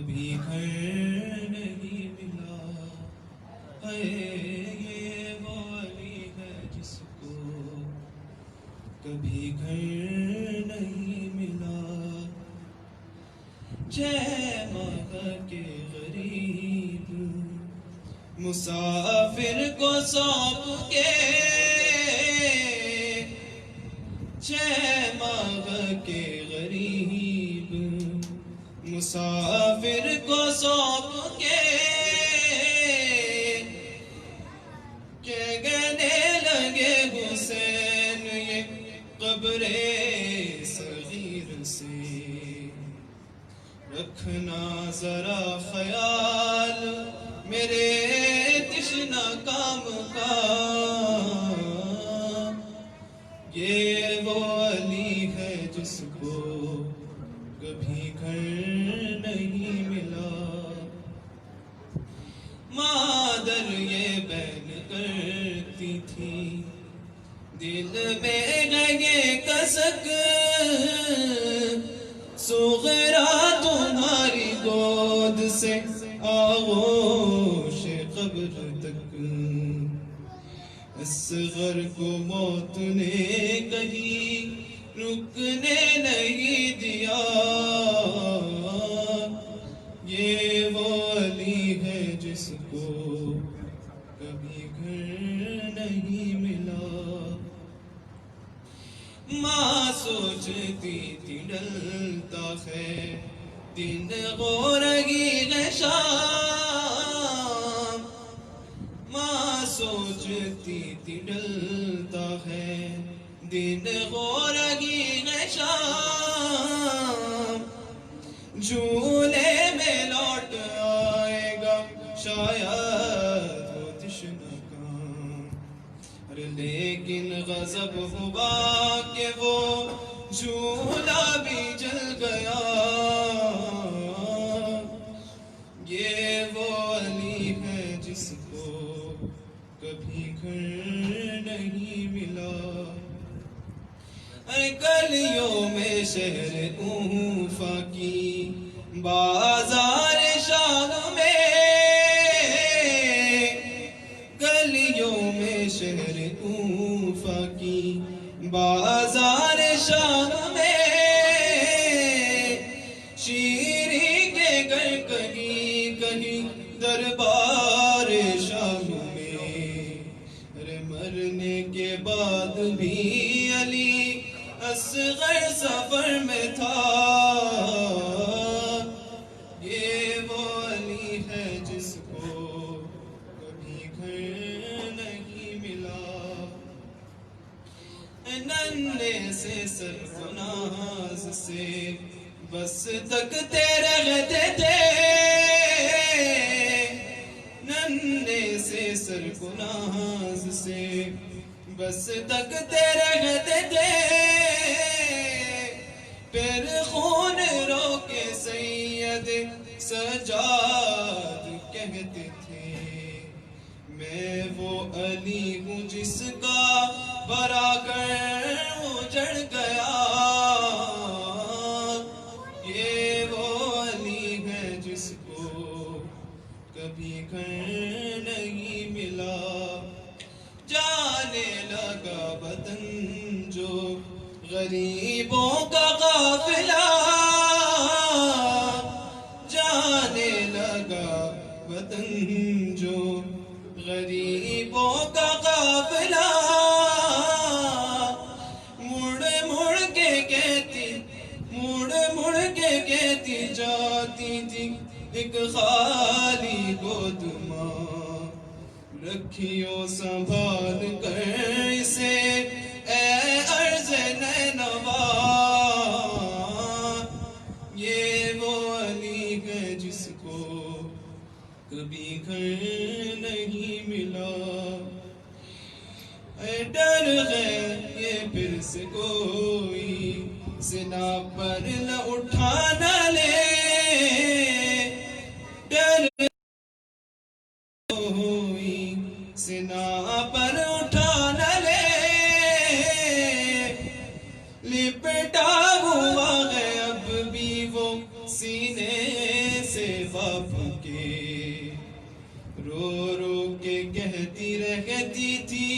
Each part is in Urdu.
کبھی گھر نہیں ملا، اے یہ وہ علی ہے جس کو کبھی گھر نہیں ملا، چھ ماہ کے غریب مسافر کو سونپ کے، چھ ماہ کے غریب مسافر کو سونپ کے، کہ کہنے لگے حسین یہ قبر صغیر سے رکھنا ذرا خیال میرے تشنہ کام کا، یہ وہ علی ہے جس کو کبھی گھر نہیں ملا، مادر یہ بین کرتی تھی دل میں لگے کسک، صغرا تمہاری گود سے آغوش قبر تک، اصغر کو موت نے کہیں رکنے نہیں دیا، یہ وہ علی ہے جس کو کبھی گھر نہیں ملا، ماں سوچتی تھی ڈلتا ہے دن غورگی ہے شام، ماں سوچتی تھی ڈلتا ہے دن غورگی ہے شام، جھولے میں لوٹ آئے گا شاید وہ تشنہ کام، لیکن غضب ہوا کہ وہ جھولا بھی جل گیا، یہ وہ علی ہے جس کو کبھی گھر نہیں ملا، گلیوں میں شہر کوفہ کی بازار شام میں، گلیوں میں شہر کوفہ کی بازار شام میں، شیری کے گھر کہیں کہیں دربار شام میں، مرنے کے بعد بھی علی اصغر سفر میں تھا، یہ وہ علی ہے جس کو کبھی گھر نہیں ملا، ننھے سے سرفناز سے بس تکتے رہتے تھے، ننھے سے سرفناز سے بس تکتے رہتے تھے، پھر خون رو کے سید سجاد کہتے تھے، میں وہ علی ہوں جس کا برا کر اجڑ گیا، یہ وہ علی ہے جس کو کبھی گھر نہیں ملا، جانے لگا وطن جو غریبوں کا قافلہ، جانے لگا وطن جو غریبوں کا قافلہ، مڑ مڑ کے کہتی جاتی تھی ایک خالی گود ماں، رکھیو سنبھال کر اسے اے عرض نینوا، یہ وہ علی ہے جس کو کبھی گھر نہیں ملا، اے ڈر ہے یہ پھر سے کوئی سنا پر نہ اٹھا نہ لے، ڈر ہوئی سنا پر اٹھا نہ لے، لپٹا ہوا ہے اب بھی وہ سینے سے باپ کے، رو رو کے کہتی رہتی تھی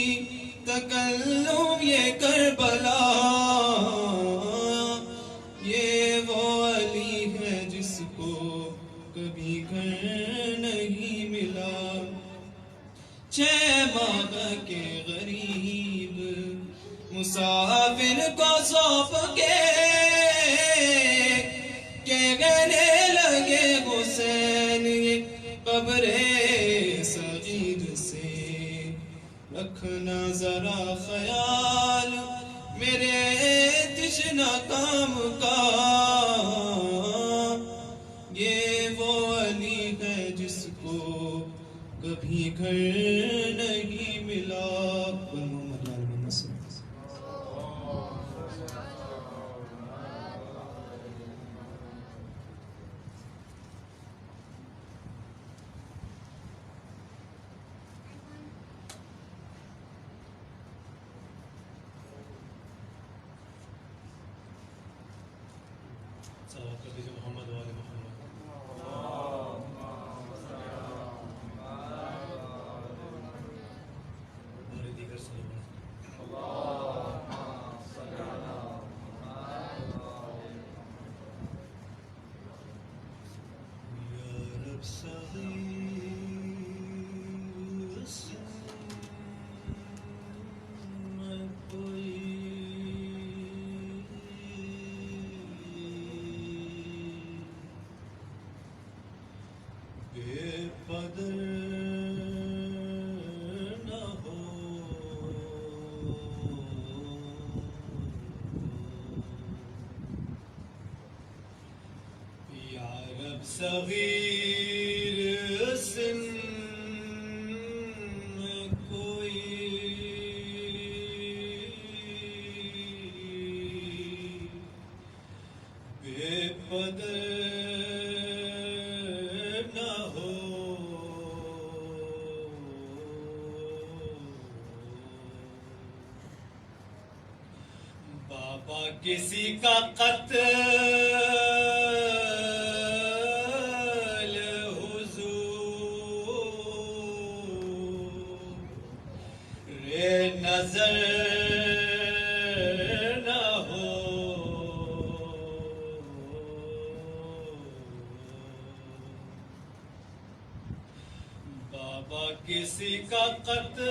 تکلم یہ کربلا، یہ وہ علی ہے جس کو کبھی گھر نہیں ملا، 6 ماہ کے غریب مسافر کو سونپ کے کہنے لگے حسین یہ قبر صغیر سے رکھنا ذرا خیال میرے تشنہ کام کا، یہ وہ علی ہے جس کو کبھی گھر نہیں ملا۔ محمد وآل محمد۔ دیگر بے قدر نہ ہو یا رب، صغیر سن میں کوئی بے قدر بابا کسی کا قتل حضور نظر نہ ہو، بابا کسی کا قتل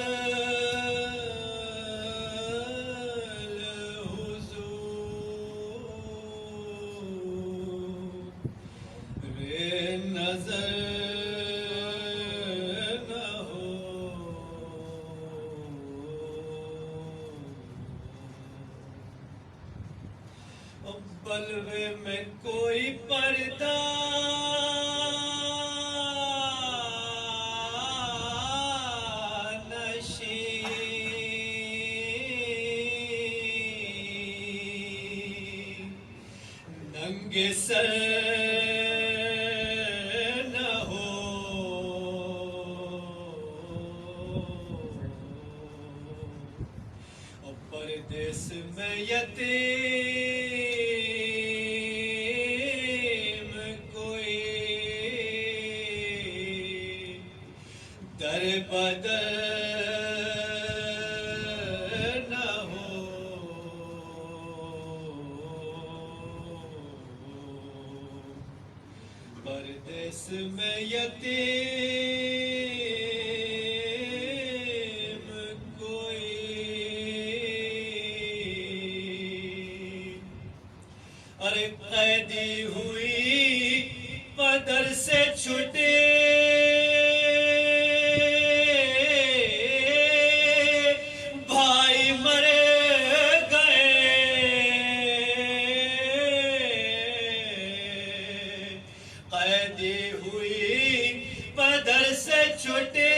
نظر نہ ہو، بلوے میں کوئی پردہ نشین، ننگے سر پردیس میں یتیم کوئی در بدر نہ ہو، پردیس میں یتیم کوئی ارے قیدی ہوئی پدر سے چھٹے، بھائی مر گئے، قیدی ہوئی پدر سے چھٹے،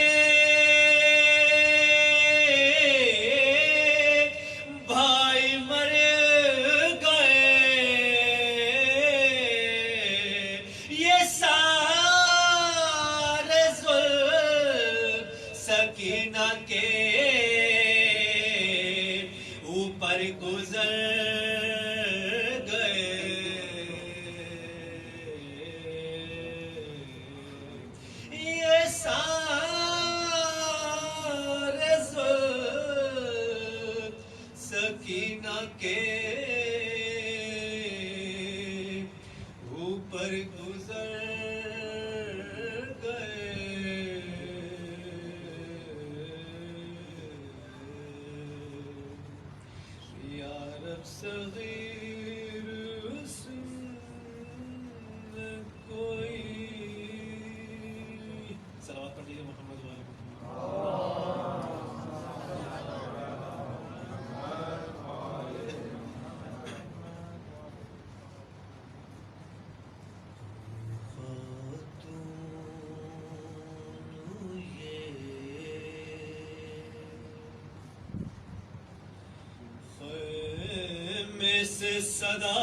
صدا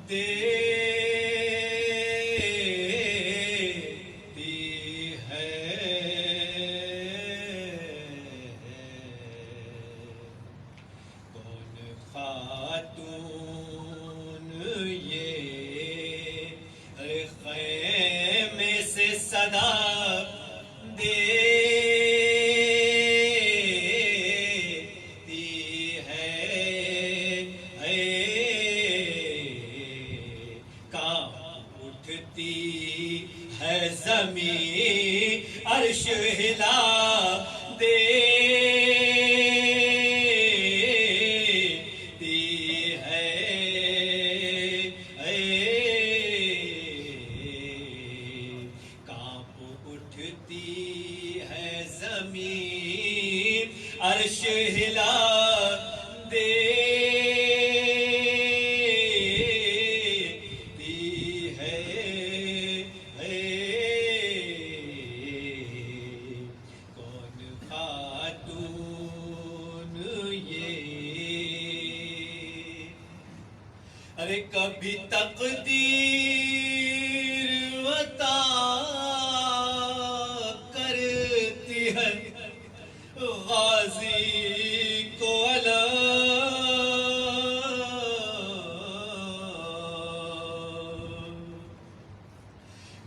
دیتی ہے کون خاتون یہ خیمے سے صدا دیتی ہے کہاں اٹھتی ہے زمین عرش ہلا دیتی ہے کانپ اٹھتی ہے زمین عرش ہلا دیتی ہے کون خاتون یہ ارے کبھی تقدیر عطا کرتی ہے غازی کو علم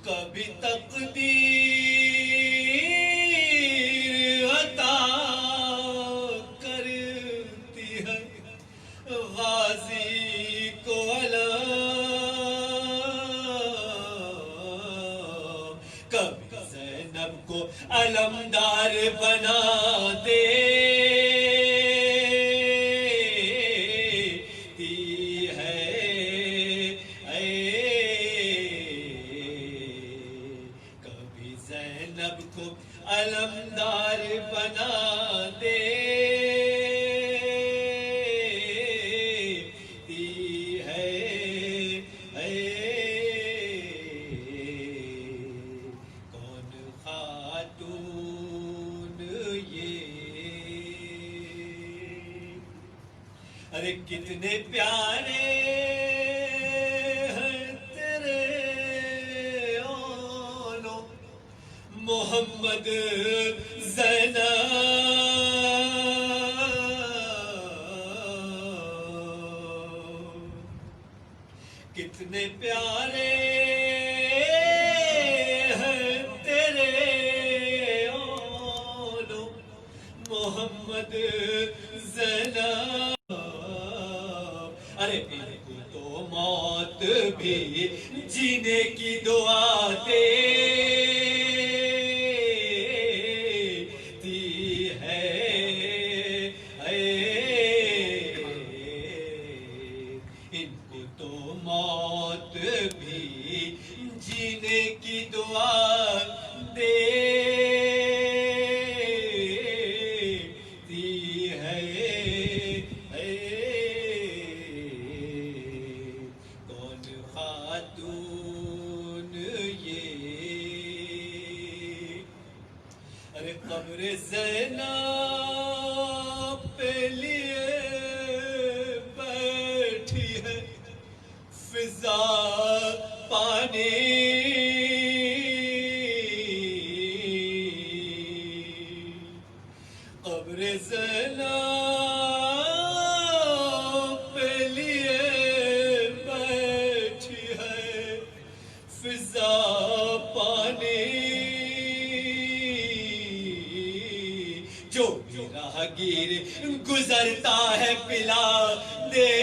کبھی تقدیر عطا کرتی ہے غازی کو علم کبھی زینب کو علمدار بنا دیتی ہے کبھی زینب کو علمدار بنا دیتی ہے کون خاتون یہ ارے کتنے پیارے ہیں تیرے آنو محمد زینب کتنے پیارے ہیں تیرے آنو محمد زینب ارے ان کو تو موت بھی جینے کی دعا دیتی ہے ان کو تو موت بھی جینے کی دعا دیتی ہے کون خاتون یہ ارے قبر زینب پہ لیے بیٹھی ہے فضا پانی قبر زینب پہ لیے بیٹھی ہے فضا پانی جو بھی راہگیر گزرتا ہے پلا دیتی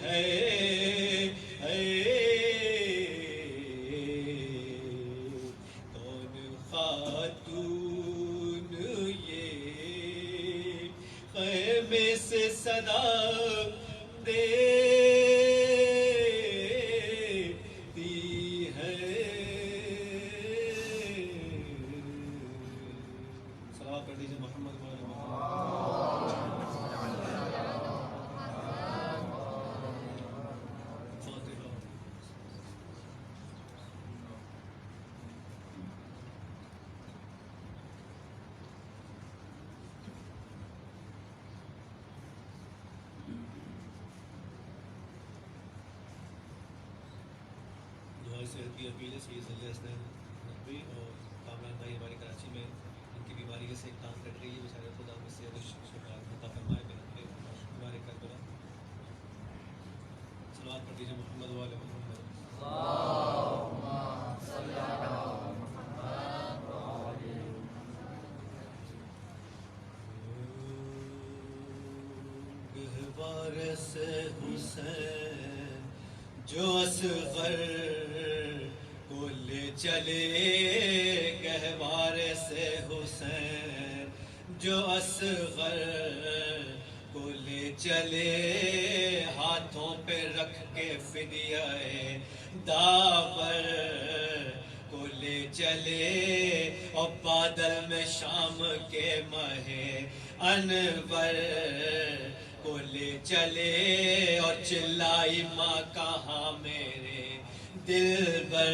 ہے کون خاتون یہ خیمے سے صدا دیتی ہے صلوات کر دیجیے محمد و آل محمد کی اپیل ہے سید ضلع حسنین نقوی اور کامران بھائی ہمارے کراچی میں ان کی بیماری سے ایک ٹانگ کٹ رہی ہے، بیچارے خدا میں سے عطا فرمائے ہمارے کربلا. صلوات پڑھ دیجیے محمد وعلی محمد. گہوارے سے حسین جو اصغر کو لے چلے، گہوارے سے حسین جو اصغر کو لے چلے، ہاتھوں پہ رکھ کے فدیہ داور کو لے چلے، اور بادل میں شام کے ماہ انور کو لے چلے، اور چلائی ماں کہاں میرے دلبر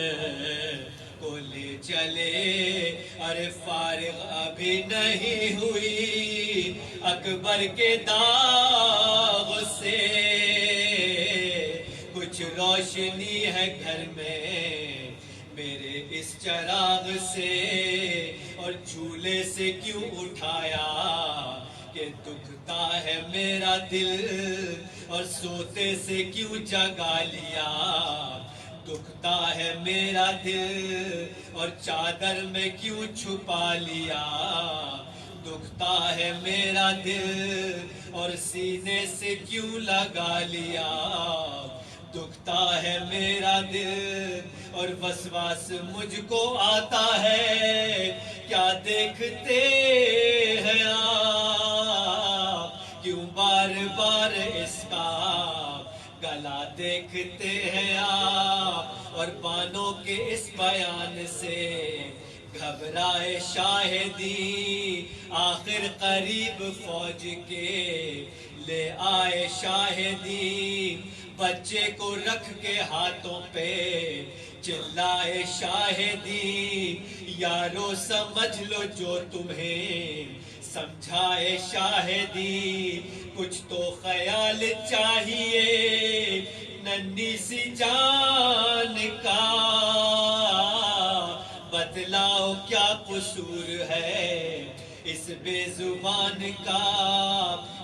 کو لے چلے. ارے فارغ ابھی نہیں ہوئی اکبر کے داغ سے، کچھ روشنی ہے گھر میں میرے اس چراغ سے، اور جھولے سے کیوں اٹھایا کہ دکھتا ہے میرا دل، اور سوتے سے کیوں جگا لیا دکھتا ہے میرا دل، اور چادر میں کیوں چھپا لیا دکھتا ہے میرا دل، اور سینے سے کیوں لگا لیا دکھتا ہے میرا دل. اور وسواس مجھ کو آتا ہے کیا دیکھتے ہیں آپ، کیوں بار بار اس کا گلا دیکھتے ہیں آپ، اور بانوں کے اس بیان سے گھبرائے شاہدی، آخر قریب فوج کے لے آئے شاہدی، بچے کو رکھ کے ہاتھوں پہ چلائے شاہدی، یارو سمجھ لو جو تمہیں سمجھائے شاہدی، کچھ تو خیال چاہیے ننھی سی جان کا، بتلاؤ کیا قصور ہے اس بے زبان کا.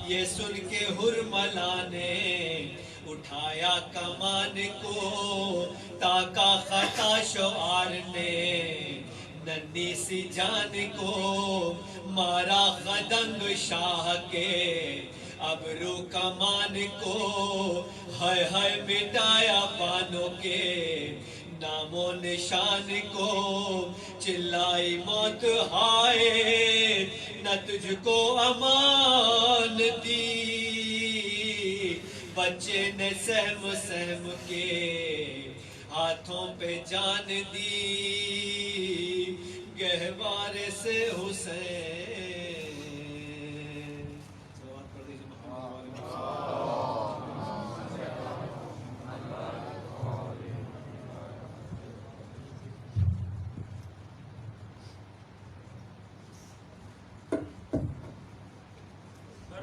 یہ سن کے حرملا نے اٹھایا کمان کو، تاکا خطا شعار نے ننھی سی جان کو، مارا خدنگ شاہ کے ابرو کمان کو، ہائے ہائے مٹایا بانوں کے نام و نشان کو، چلائی موت ہائے نہ تجھ کو امان دی، بچے نے سہم سہم کے ہاتھوں پہ جان دی، گہوارے سے حسین. صلوات پڑھ دیجیے محمد وعلی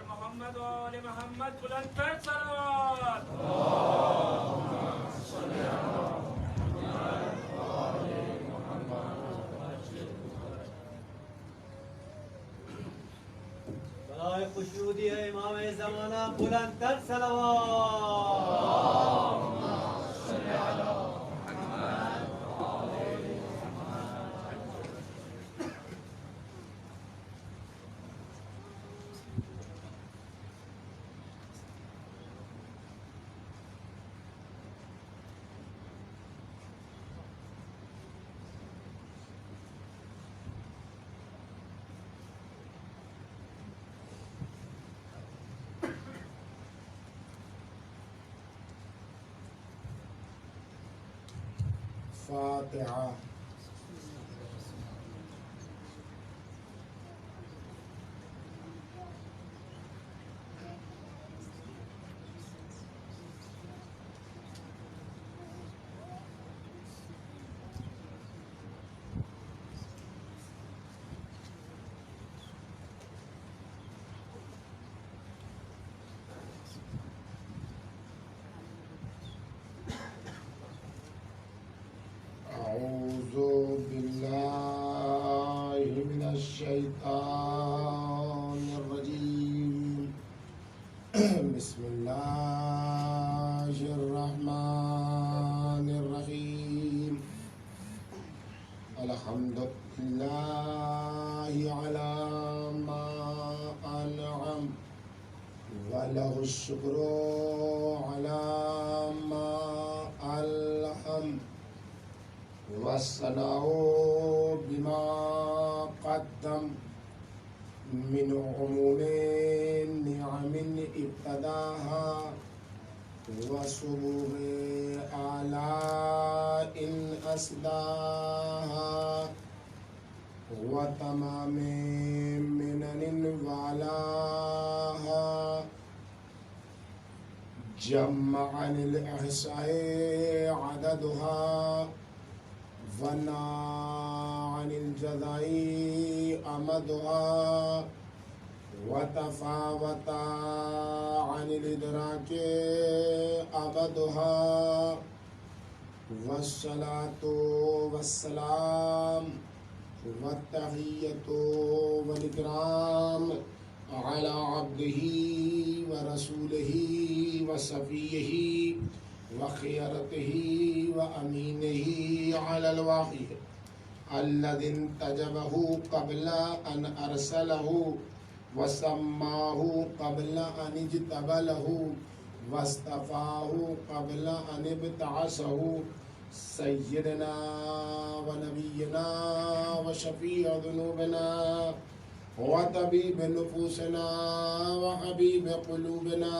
محمد وآل محمد بلند تر صلوات. برائے خوشنودی ہے امام زمانہ بلند تر صلوات. فاتحہ. بسم اللہ الرحمن الرحیم الحمد للہ علی ما انعم وله الشکر علی ما الحم والثناء بما قدم من عموم نعم ابتداها وسرور آلاء أسداها وتمام منن والاها جمع عن الإحصاء عددها ونا عن الجزاء أمدها وتفاوت عن الإدراك أبدها والصلاة والسلام والتحية والإكرام على عبده ورسوله وصفيه وخيرته وأمينه على الوحي الذي انتجبه قبل أن أرسله وسماه قبل أن اجتبله واصطفاه قبل أن ابتعثه سيدنا ونبينا وشفيع ذنوبنا وطبيب نفوسنا وحبيب قلوبنا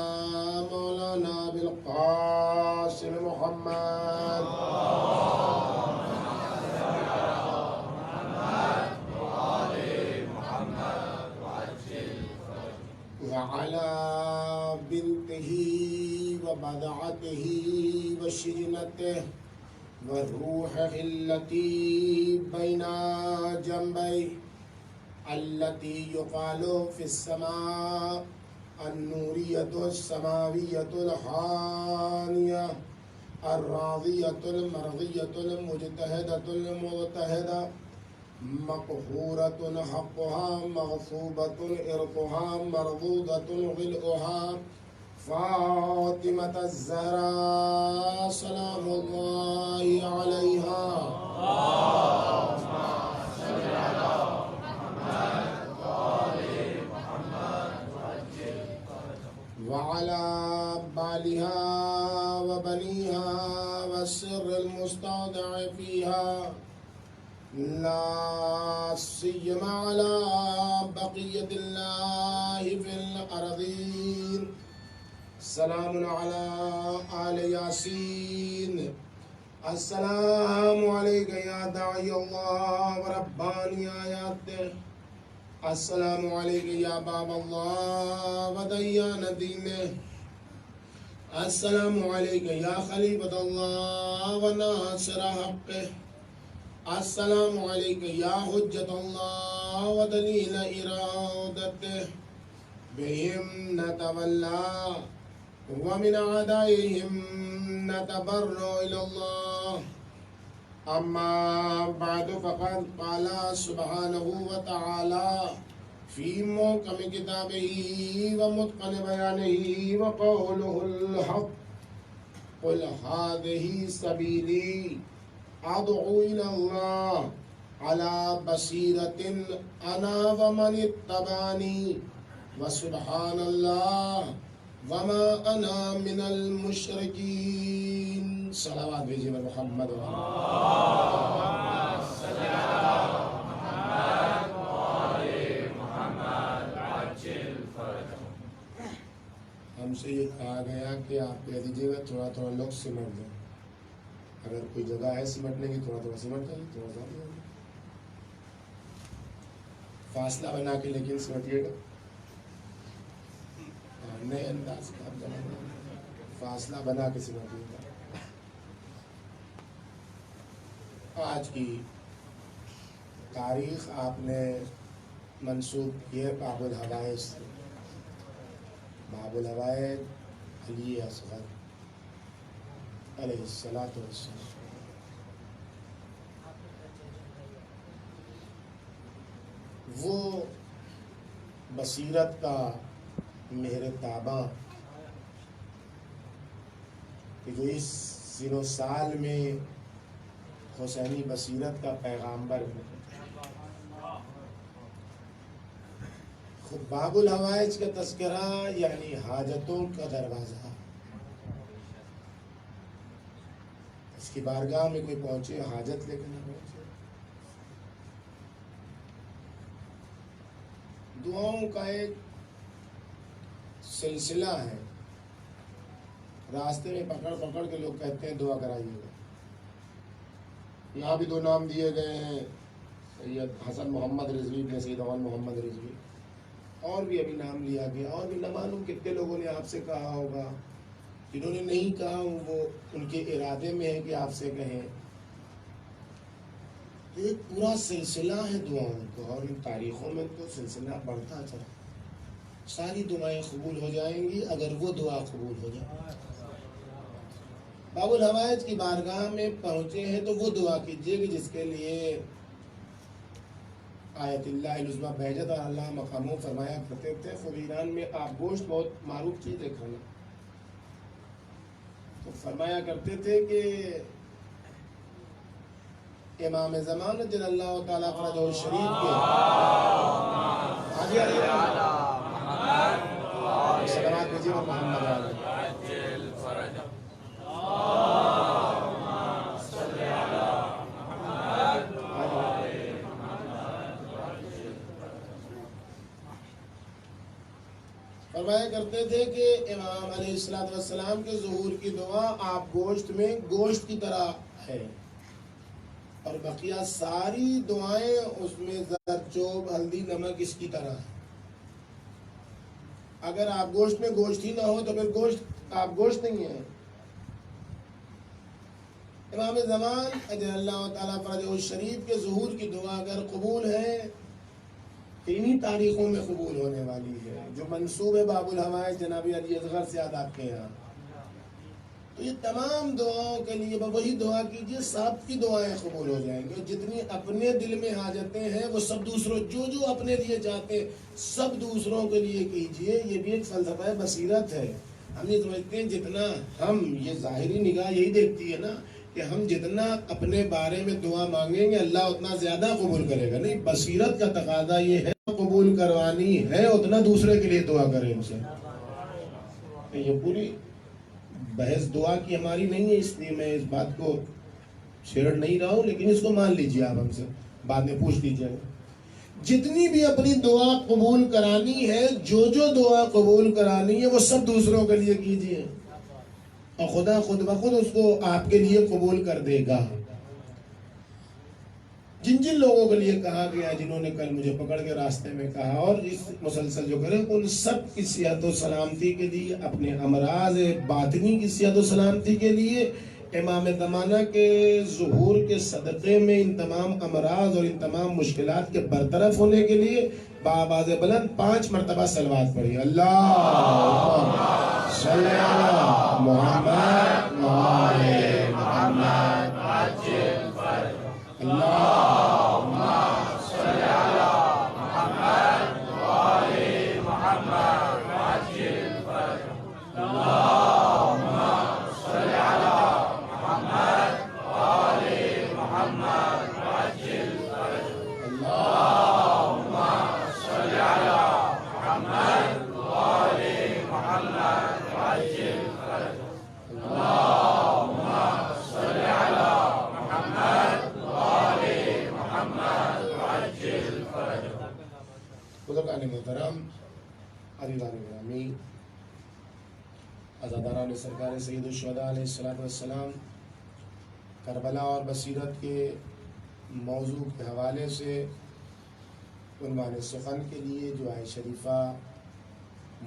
مولانا بالقاسم محمد وعلى بنته وبضعته وشجنته وروحه التي بين جنبيه التي يقال في السماء النورية السماوية الحانية الراضية المرضية المجتهدة المغتهدة مقهورة حقها مغصوبة إرقها مردودة غلؤها فاطمة الزهراء سلام الله عليها وعلى بالها وبنيها والسر المستودع فيها لا سيما على بقية الله في الأرضين سلام على آل ياسين السلام عليك يا داعي الله ورباني آياته السلام عليك يا باب الله وديان دينه السلام عليك يا خليفة الله وناصر حقه السلام عليك يا حجة الله ودليل إرادته بهم نتولى ومن أعدائهم نتبرأ إلى الله أما بعد فقد قال سبحانه وتعالى في محكم كتابه ومتقن بيانه وقوله الحق قل هذه سبيلي أدعو إلى الله على بصيرة أنا ومن اتبعني وسبحان الله وما أنا من المشركين صلوات بيجي محمد ہم سے یہ کہا گیا کہ آپ کہہ دیجیے گا تھوڑا تھوڑا لوگ سمٹ دیں اگر کوئی جگہ ہے سمٹنے کی تھوڑا تھوڑا سمٹ جائے تھوڑا زیادہ فاصلہ بنا کے لیکن سمٹیے گا نئے انداز کا فاصلہ بنا کے سمٹیے گا. آج کی تاریخ آپ نے منسوب کی ہے باب الحوائج سے. باب الحوائج علی اصغر علیہ الصلاۃ والسلام. وہ بصیرت کا مہر تاباں کہ جو اس سن و سال میں حسینی بصیرت کا پیغامبر ہے. خود باب الحوائج کا تذکرہ یعنی حاجتوں کا دروازہ. اس کی بارگاہ میں کوئی پہنچے حاجت لے کے نہ پہنچے. دعاؤں کا ایک سلسلہ ہے. راستے میں پکڑ پکڑ کے لوگ کہتے ہیں دعا کرائیے گا. یہاں بھی 2 نام دیے گئے ہیں، سید حسن محمد رضوی نے سید اول محمد رضوی، اور بھی ابھی نام لیا گیا، اور بھی نہ معلوم کتنے لوگوں نے آپ سے کہا ہوگا. جنہوں نے نہیں کہا وہ ان کے ارادے میں ہے کہ آپ سے کہیں. ایک پورا سلسلہ ہے دعاؤں کا، اور ان تاریخوں میں تو سلسلہ بڑھتا چلا. ساری دعائیں قبول ہو جائیں گی اگر وہ دعا قبول ہو جائے. باب الحوائج کی بارگاہ میں پہنچے ہیں تو وہ دعا کیجیے کہ جس کے لیے آیت اللہ العظمیٰ بہجت اور اللہ مقاموں فرمایا کرتے تھے. خود ایران میں آپ گوشت بہت معروف چیز ہے کھانا، تو فرمایا کرتے تھے کہ امام زمان جل اللہ تعالیٰ فرجہ الشریف کے سلامات بھیجیے محمد علیہ. فرمایا کرتے تھے کہ امام علیہ السلام کے ظہور کی دعا آپ گوشت میں گوشت کی طرح ہے، اور بقیہ ساری دعائیں اس میں زرچوب ہلدی نمک اس کی طرح ہے. اگر آپ گوشت میں گوشت ہی نہ ہو تو پھر گوشت آپ گوشت نہیں ہے. امام زمان اجل اللہ تعالیٰ فرجہ الشریف کے ظہور کی دعا اگر قبول ہے انہی تاریخوں میں قبول ہونے والی ہے جو منسوب ہے باب الحوائج جناب علی اصغر سے یاد آپ کے یہاں. تو یہ تمام دعاؤں کے لیے وہی دعا کیجئے، سب کی دعائیں قبول ہو جائیں گی. جتنی اپنے دل میں حاجتیں ہیں وہ سب دوسروں جو اپنے لیے چاہتے ہیں سب دوسروں کے لیے کیجئے. یہ بھی ایک فلسفہ بصیرت ہے. ہم یہ سمجھتے ہیں جتنا ہم، یہ ظاہری نگاہ یہی دیکھتی ہے نا کہ ہم جتنا اپنے بارے میں دعا مانگیں گے اللہ اتنا زیادہ قبول کرے گا. نہیں، بصیرت کا تقاضا یہ ہے قبول کروانی ہے اتنا دوسرے کے لیے دعا کریں ان سے. یہ پوری بحث دعا کی ہماری نہیں ہے، اس لیے میں اس بات کو چھیڑ نہیں رہا ہوں، لیکن اس کو مان لیجیے. آپ ہم سے بعد میں پوچھ لیجیے. جتنی بھی اپنی دعا قبول کرانی ہے، جو دعا قبول کرانی ہے وہ سب دوسروں کے لیے کیجیے، اور خدا خود بخود اس کو آپ کے لیے قبول کر دے گا. جن لوگوں کے لیے کہا گیا، جنہوں نے کل مجھے پکڑ کے راستے میں کہا اور اس مسلسل جو کرے، ان سب کی صحت و سلامتی کے لیے، اپنے امراض باطنی کی صحت و سلامتی کے لیے، امام زمانہ کے ظہور کے صدقے میں ان تمام امراض اور ان تمام مشکلات کے برطرف ہونے کے لیے بآواز بلند 5 مرتبہ صلوات پڑھیے. اللہم صلی علی محمد وآل محمد عجل فرج. اللہم صلی علی محمد وآل محمد عجل فرج. اللہم صلی علی محمد وآل محمد عجل فرج. اللہم صلی علی محمد وآل محمد عجل فرج. اللہم صلی علی محمد وآل محمد عجل فرج. بزرگان محترم، عزیزان گرامی، عزاداران سرکار سید الشہداء علیہ السلام، کربلا اور بصیرت کے موضوع کے حوالے سے عنوان سخن کے لیے جو آیت شریفہ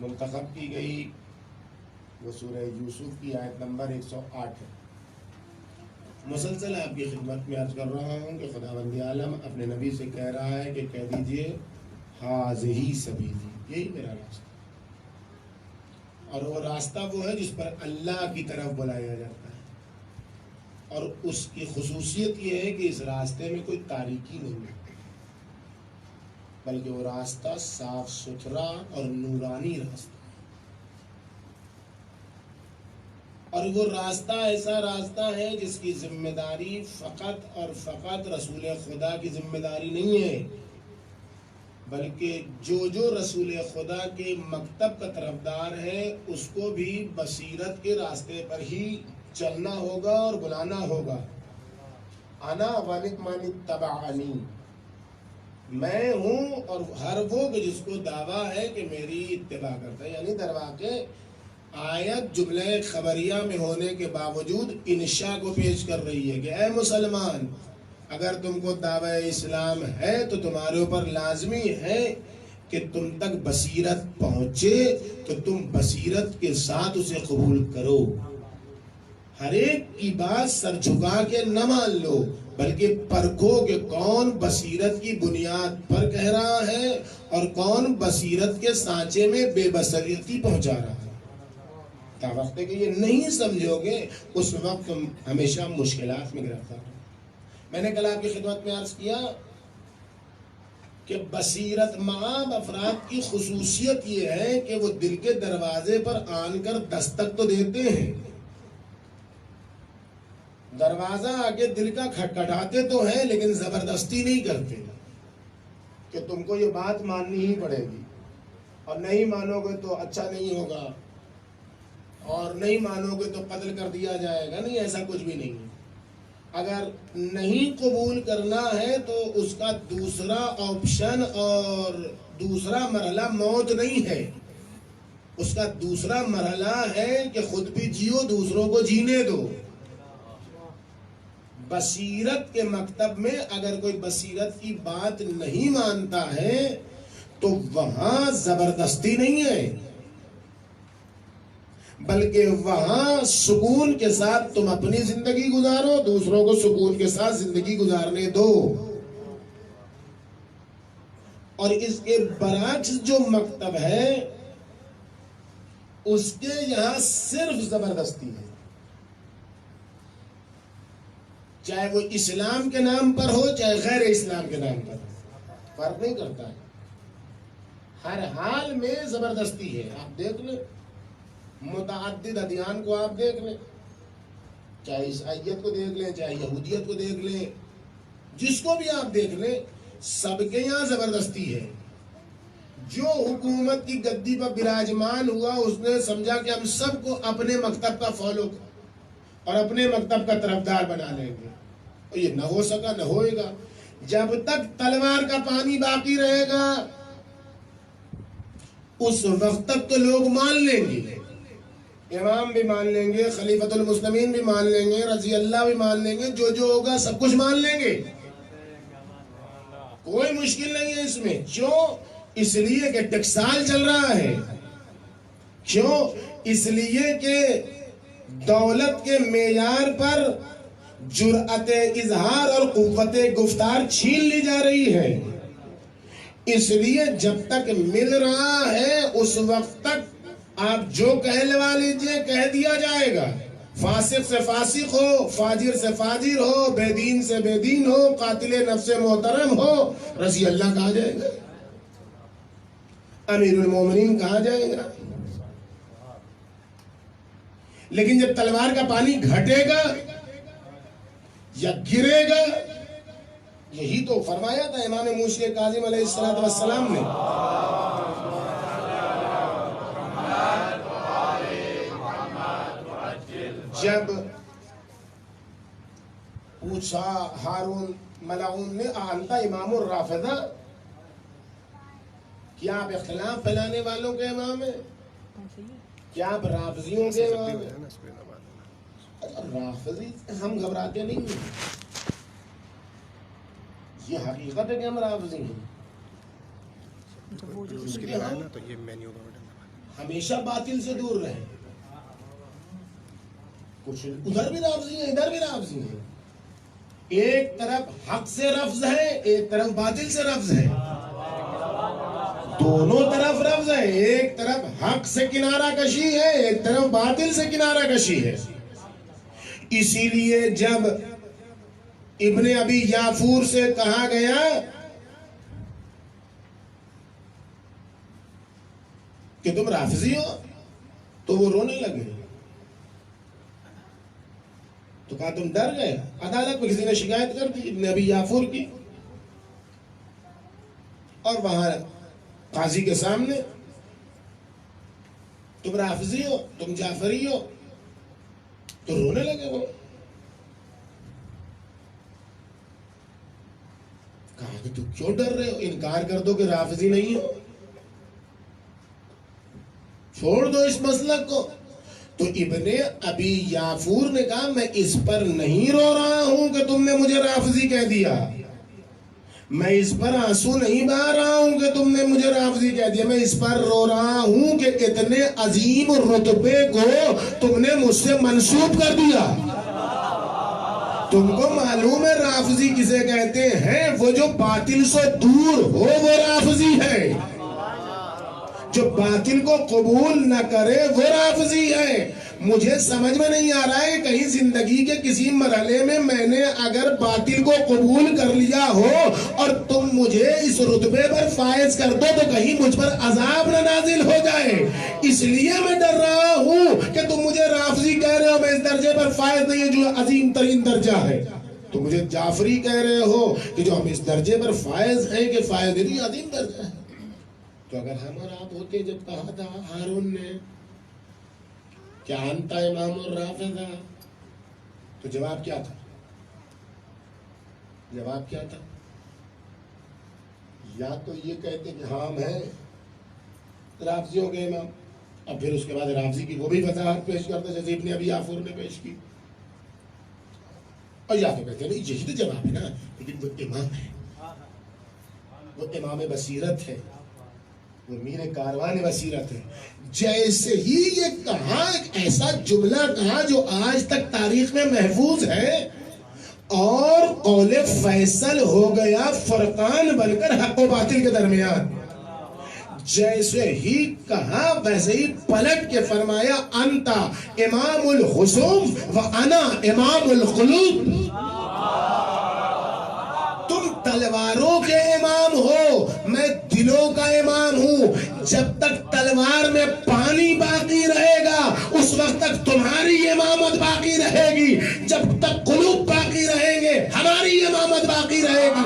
منتخب کی گئی وہ سورہ یوسف کی آیت نمبر 108 ہے. مسلسل آپ کی خدمت میں عرض کر رہا ہوں کہ خداوند عالم اپنے نبی سے کہہ رہا ہے کہ کہہ دیجئے ہاذہی سبیلی، یہی میرا راستہ. اور وہ راستہ وہ ہے جس پر اللہ کی طرف بلایا جاتا ہے، اور اس کی خصوصیت یہ ہے کہ اس راستے میں کوئی تاریکی نہیں ہے، بلکہ وہ راستہ صاف ستھرا اور نورانی راستہ ہے. اور وہ راستہ ایسا راستہ ہے جس کی ذمہ داری فقط اور فقط رسول خدا کی ذمہ داری نہیں ہے، بلکہ جو رسول خدا کے مکتب کا طرفدار ہے اس کو بھی بصیرت کے راستے پر ہی چلنا ہوگا اور بلانا ہوگا۔ انا ومن اتبعنی، میں ہوں اور ہر وہ کہ جس کو دعویٰ ہے کہ میری اتباع کرتا ہے، یعنی درواقع آیت جملہ خبریہ میں ہونے کے باوجود انشاء کو پیش کر رہی ہے کہ اے مسلمان، اگر تم کو دعوی اسلام ہے تو تمہارے اوپر لازمی ہے کہ تم تک بصیرت پہنچے تو تم بصیرت کے ساتھ اسے قبول کرو۔ ہر ایک کی بات سر جھکا کے نہ مان لو، بلکہ پرکھو کہ کون بصیرت کی بنیاد پر کہہ رہا ہے اور کون بصیرت کے سانچے میں بے بصیرتی پہنچا رہا ہے۔ تا وقت کہ یہ نہیں سمجھو گے اس وقت تم ہمیشہ مشکلات میں گرفتار ہو۔ میں نے کل آپ کی خدمت میں عرض کیا کہ بصیرت مآب افراد کی خصوصیت یہ ہے کہ وہ دل کے دروازے پر آن کر دستک تو دیتے ہیں، دروازہ آگے دل کا کھٹکھٹاتے تو ہیں لیکن زبردستی نہیں کرتے کہ تم کو یہ بات ماننی ہی پڑے گی اور نہیں مانو گے تو اچھا نہیں ہوگا اور نہیں مانو گے تو قتل کر دیا جائے گا۔ نہیں، ایسا کچھ بھی نہیں ہے۔ اگر نہیں قبول کرنا ہے تو اس کا دوسرا آپشن اور دوسرا مرحلہ موت نہیں ہے، اس کا دوسرا مرحلہ ہے کہ خود بھی جیو، دوسروں کو جینے دو۔ بصیرت کے مکتب میں اگر کوئی بصیرت کی بات نہیں مانتا ہے تو وہاں زبردستی نہیں ہے، بلکہ وہاں سکون کے ساتھ تم اپنی زندگی گزارو، دوسروں کو سکون کے ساتھ زندگی گزارنے دو۔ اور اس کے برعکس جو مکتب ہے اس کے یہاں صرف زبردستی ہے، چاہے وہ اسلام کے نام پر ہو چاہے غیر اسلام کے نام پر ہو، فرق نہیں کرتا ہے، ہر حال میں زبردستی ہے۔ آپ دیکھ لیں متعدد ادیان کو، آپ دیکھ لیں، چاہے عیسائیت کو دیکھ لیں چاہے یہودیت کو دیکھ لیں، جس کو بھی آپ دیکھ لیں، سب کے یہاں زبردستی ہے۔ جو حکومت کی گدی پر براجمان ہوا اس نے سمجھا کہ ہم سب کو اپنے مکتب کا فالو اور اپنے مکتب کا طرفدار بنا لیں گے، اور یہ نہ ہو سکا، نہ ہوئے گا۔ جب تک تلوار کا پانی باقی رہے گا اس وقت تک تو لوگ مان لیں گے، امام بھی مان لیں گے، خلیفۃ المسلمین بھی مان لیں گے، رضی اللہ بھی مان لیں گے، جو ہوگا سب کچھ مان لیں گے، کوئی مشکل نہیں ہے اس میں۔ کیوں؟ اس لیے کہ ٹکسال چل رہا ہے، کیوں؟ اس لیے کہ دولت کے معیار پر جرأت اظہار اور قوت گفتار چھین لی جا رہی ہے، اس لیے جب تک مل رہا ہے اس وقت تک آپ جو کہلوا لیجئے کہہ دیا جائے گا، فاسق سے فاسق ہو، فاجر سے فاجر ہو، بے دین سے بے دین ہو، قاتل نفس محترم ہو، رضی اللہ کہا جائے گا، امیر المومنین کہا جائے گا۔ لیکن جب تلوار کا پانی گھٹے گا یا گرے گا، یہی تو فرمایا تھا امام موسی کاظم علیہ السلام نے، جب پوچھا ہارون ملعون نے انتا امام الرافضہ، کیا آپ اختلاف پھیلانے والوں کے امام ہیں؟ کیا آپ رافضیوں کے امام ہیں؟ رافضی ہم گھبراتے نہیں ہیں، یہ حقیقت ہے کہ ہم رافضی ہیں، ہمیشہ باطل سے دور رہیں، کچھ ادھر بھی رافضی ہیں ادھر بھی رافضی ہیں، ایک طرف حق سے رفض ہے ایک طرف باطل سے رفض ہے، دونوں طرف رفض ہے، ایک طرف حق سے کنارہ کشی ہے ایک طرف باطل سے کنارہ کشی ہے۔ اسی لیے جب ابن ابی یافور سے کہا گیا کہ تم رافضی ہو تو وہ رونے لگے، تو کہا تم ڈر گئے؟ عدالت میں کسی نے شکایت کر دی ابن ابی یافور کی، اور وہاں قاضی کے سامنے تم رافضی ہو، تم جعفری ہو، تو رونے لگے وہ. کہا کہ تم کیوں ڈر رہے ہو؟ انکار کر دو کہ رافضی نہیں ہو، چھوڑ دو اس مسلک کو. تو ابن ابی یافور نے کہا میں اس پر نہیں رو رہا ہوں کہ تم نے مجھے رافضی کہہ دیا، میں اس پر آنسو نہیں بہا رہا ہوں کہ تم نے مجھے رافضی کہہ دیا، میں اس پر رو رہا ہوں کہ اتنے عظیم رتبے کو تم نے مجھ سے منسوب کر دیا. تم کو معلوم ہے رافضی کسے کہتے ہیں؟ وہ جو باطل سے دور ہو وہ رافضی ہے، جو باطل کو قبول نہ کرے وہ رافضی ہے. مجھے سمجھ میں نہیں آ رہا ہے کہیں زندگی کے کسی مرحلے میں نے اگر باطل کو قبول کر لیا ہو اور تم مجھے اس رتبے پر فائز کر دو تو کہیں مجھ پر عذاب نہ نازل ہو جائے. اس لیے میں ڈر رہا ہوں کہ تم مجھے رافضی کہہ رہے ہو، میں اس درجے پر فائز نہیں ہے جو عظیم ترین درجہ ہے. تو مجھے جعفری کہہ رہے ہو کہ جو ہم اس درجے پر فائز ہیں کہ فائز نہیں عظیم درجہ ہے. تو اگر ہم اور آپ ہوتے جب کہا تھا ہارون نے کیا انتا امام الرافضہ، تو جواب کیا تھا؟ جواب کیا تھا؟ یا تو یہ کہتے کہ ہاں ہم ہیں رافضیوں کے امام، اب پھر اس کے بعد رافضی کی وہ بھی وضاحت پیش کرتے جیسے ابن ابی یافور نے پیش کی، اور یا تو کہتے ہیں یہی تو جواب ہے نا، لیکن وہ امام ہے، وہ امام بصیرت ہے، وہ میر کاروان بصیرت ہے. جیسے ہی یہ کہا، ایک ایسا جملہ کہا جو آج تک تاریخ میں محفوظ ہے، اور قول فیصل ہو گیا فرقان بن کر حق و باطل کے درمیان. جیسے ہی کہا ویسے ہی پلٹ کے فرمایا انتا امام الحسوم و انا امام القلوب. تم تلواروں کے امام ہو، میں دلوں کا امام ہوں. جب تک تلوار میں پانی باقی رہے گا اس وقت تک تمہاری امامت باقی رہے گی، جب تک قلوب باقی رہیں گے ہماری امامت باقی رہے گی.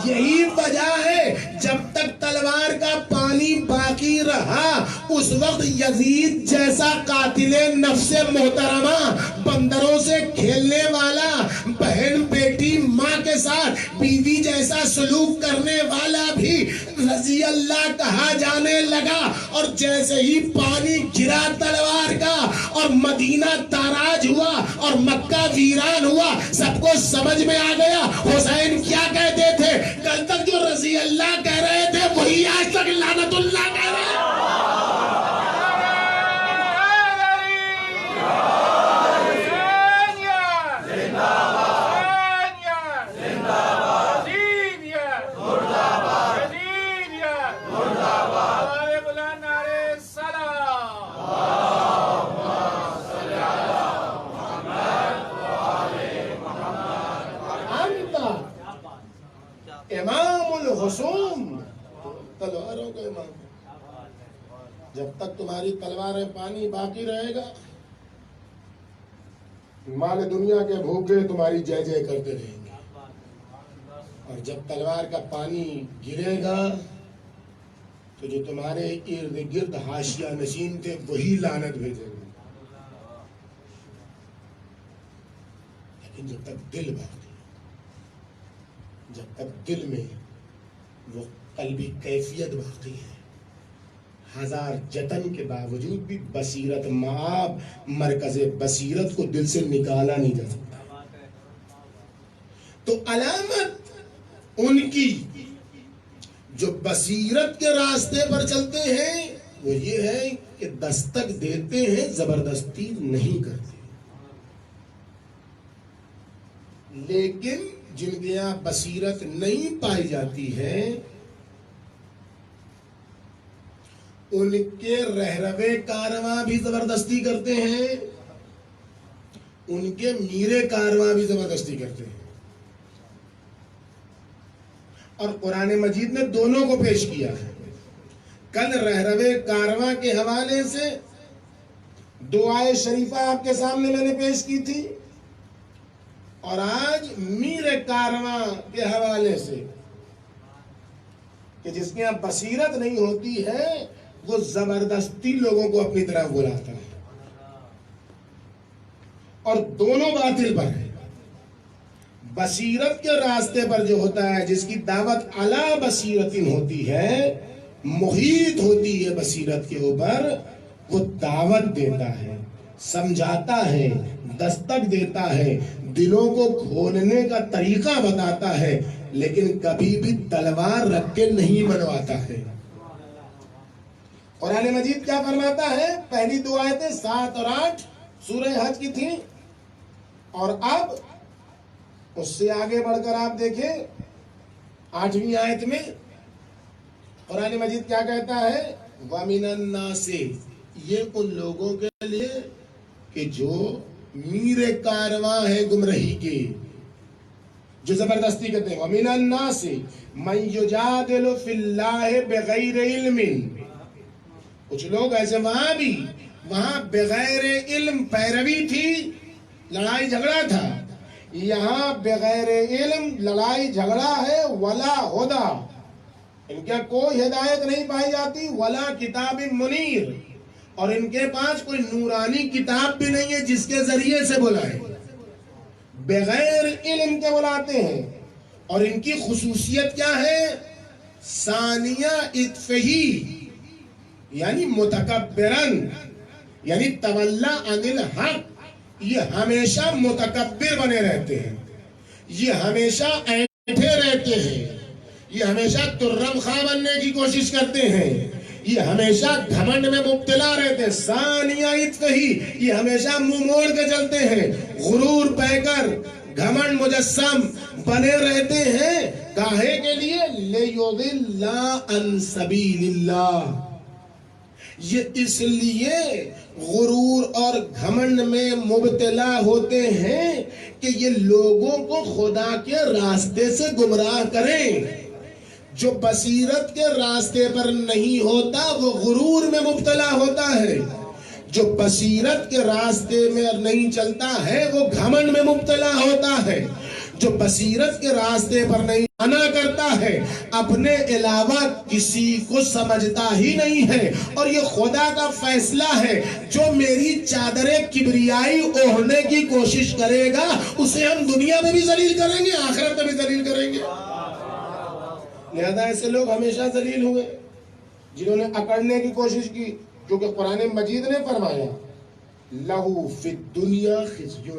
یہی وجہ ہے جب تک تلوار کا پانی باقی رہا اس وقت یزید جیسا قاتل نفس محترمہ، بندروں سے کھیلنے والا، بہن بیٹی ماں کے ساتھ بیوی جیسا سلوک کرنے والا بھی رضی اللہ کہا جانے لگا. اور جیسے ہی پانی گرا تلوار کا اور مدینہ تاراج ہوا اور مکہ ویران ہوا، سب کو سمجھ میں آ گیا حسین کیا کہتے تھے. کل تک جو رضی اللہ کہہ رہے تھے وہی آج تک لعنت اللہ کہہ رہے ہیں. امام الحسوم، تلواروں کا امام. جب تک تمہاری تلوار پانی باقی رہے گا مال دنیا کے بھوکے تمہاری جے جے کرتے رہیں گے، اور جب تلوار کا پانی گرے گا تو جو تمہارے ارد گرد حاشیہ نشین تھے وہی لعنت بھیجیں گے. لیکن جب تک دل باقی، جب تک دل میں وہ قلبی کیفیت باقی ہے، ہزار جتن کے باوجود بھی بصیرت مآب مرکز بصیرت کو دل سے نکالا نہیں جا سکتا. تو علامت ان کی جو بصیرت کے راستے پر چلتے ہیں وہ یہ ہے کہ دستک دیتے ہیں، زبردستی نہیں کرتے. لیکن جن کے یہاں بصیرت نہیں پائی جاتی ہے ان کے رہروے کارواں بھی زبردستی کرتے ہیں، ان کے میرے کارواں بھی زبردستی کرتے ہیں. اور قرآن مجید نے دونوں کو پیش کیا ہے. کل رہروے کارواں کے حوالے سے دعائے شریفہ آپ کے سامنے میں نے پیش کی تھی، اور آج میر کارواں کے حوالے سے کہ جس کے یہاں بصیرت نہیں ہوتی ہے وہ زبردستی لوگوں کو اپنی طرف بلاتا ہے، اور دونوں باطل پر ہے۔ بصیرت کے راستے پر جو ہوتا ہے، جس کی دعوت علی بصیرت ہوتی ہے، محیط ہوتی ہے بصیرت کے اوپر، وہ دعوت دیتا ہے، سمجھاتا ہے، دستک دیتا ہے، دلوں کو کھولنے کا طریقہ بتاتا ہے، لیکن کبھی بھی تلوار رکھ کے نہیں منواتا ہے۔ قرآن مجید کیا فرماتا ہے؟ پہلی دو آیتیں 7 اور 8 سورہ حج کی تھیں، اور اب اس سے آگے بڑھ کر آپ دیکھیں 8ویں آیت میں قرآن مجید کیا کہتا ہے؟ وَمِنَ النَّاسِ، یہ ان لوگوں کے لیے کہ جو میر کارواں ہے گمراہی کے، جو زبردستی کہتے ہیں وَمِنَ النَّاسِ مَن يُجَادِلُ فِي اللَّهِ بِغَيْرِ عِلْمٍ، کچھ لوگ ایسے وہاں بغیر علم پیروی تھی، لڑائی جھگڑا تھا، یہاں بغیر علم لڑائی جھگڑا ہے، ولا ہدا، ان کے کوئی ہدایت نہیں پائی جاتی، ولا کتاب منیر، اور ان کے پاس کوئی نورانی کتاب بھی نہیں ہے جس کے ذریعے سے بلائے، بغیر علم کے بلاتے ہیں۔ اور ان کی خصوصیت کیا ہے؟ ثانیہ اطفہی، یعنی متکبرن، یعنی تولا عن الحق، یہ ہمیشہ متکبر بنے رہتے ہیں، یہ ہمیشہ اینٹھے رہتے ہیں، یہ ہمیشہ ترم خواہ بننے کی کوشش کرتے ہیں، یہ ہمیشہ گھمنڈ میں مبتلا رہتے ہیں، ثانیہ اطفہی، یہ ہمیشہ منہ موڑ کے چلتے ہیں، غرور پہ کر گھمنڈ مجسم بنے رہتے ہیں، کاہے کے لیے؟ لیضل عن سبیل اللہ، یہ اس لیے غرور اور گھمنڈ میں مبتلا ہوتے ہیں کہ یہ لوگوں کو خدا کے راستے سے گمراہ کریں۔ جو بصیرت کے راستے پر نہیں ہوتا وہ غرور میں مبتلا ہوتا ہے، جو بصیرت کے راستے میں نہیں چلتا ہے وہ گھمنڈ میں مبتلا ہوتا ہے، جو بصیرت کے راستے پر نہیں آنا کرتا ہے اپنے علاوہ کسی کو سمجھتا ہی نہیں ہے، اور یہ خدا کا فیصلہ ہے، جو میری چادر کبریائی اوڑھنے کی کوشش کرے گا اسے ہم دنیا میں بھی ذلیل کریں گے، آخرت میں بھی ذلیل کریں گے۔ لہذا ایسے لوگ ہمیشہ ذلیل ہوئے جنہوں نے اکڑنے کی کوشش کی، کیونکہ قرآن مجید نے فرمایا لہو فی الدنیا خزی،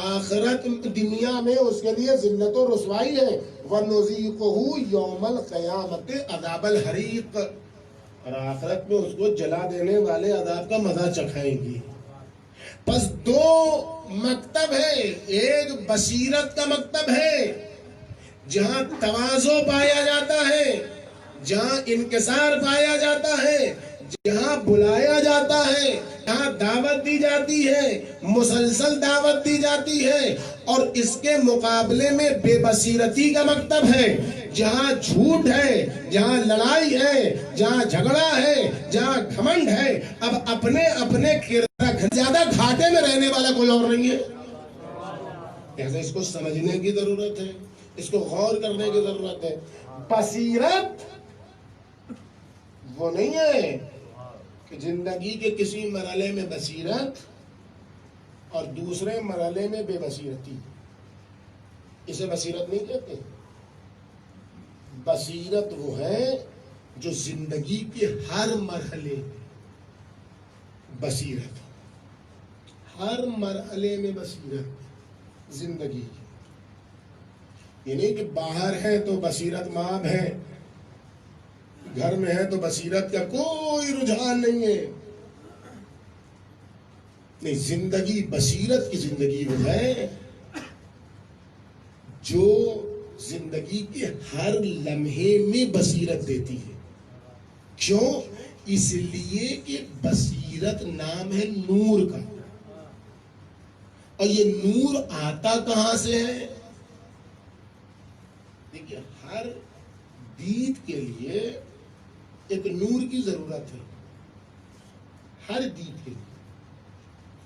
آخرت دنیا میں اس کے لیے ذلت و رسوائی ہے، وَنُذِيقُهُ يَوْمَ الْقِيَامَةِ عَذَابَ الْحَرِيقِ، اور آخرت میں اس کو جلا دینے والے عذاب کا مزہ چکھائیں گی۔ پس دو مکتب ہے، ایک بصیرت کا مکتب ہے جہاں تواضع پایا جاتا ہے، جہاں انکسار پایا جاتا ہے، جہاں بلایا جاتا ہے، جہاں دعوت دی جاتی ہے، مسلسل دعوت دی جاتی ہے، اور اس کے مقابلے میں بے بصیرتی کا مکتب ہے، جہاں جھوٹ ہے، جہاں لڑائی ہے، جہاں جھگڑا ہے، جہاں گھمنڈ ہے۔ اب اپنے زیادہ گھاٹے میں رہنے والا کوئی اور نہیں ہے، لہذا اس کو سمجھنے کی ضرورت ہے، اس کو غور کرنے کی ضرورت ہے۔ بصیرت وہ نہیں ہے کہ زندگی کے کسی مرحلے میں بصیرت اور دوسرے مرحلے میں بے بصیرتی، اسے بصیرت نہیں کہتے۔ بصیرت وہ ہے جو زندگی کے ہر مرحلے میں بصیرت، ہر مرحلے میں بصیرت زندگی کی، یہ نہیں کہ باہر ہے تو بصیرت ماب ہے، گھر میں ہے تو بصیرت کا کوئی رجحان نہیں ہے، نہیں، زندگی بصیرت کی زندگی وہ ہے جو زندگی کے ہر لمحے میں بصیرت دیتی ہے۔ کیوں؟ اس لیے کہ بصیرت نام ہے نور کا، اور یہ نور آتا کہاں سے ہے؟ دیکھیے، ہر دید کے لیے ایک نور کی ضرورت ہے، ہر دیپ کے لیے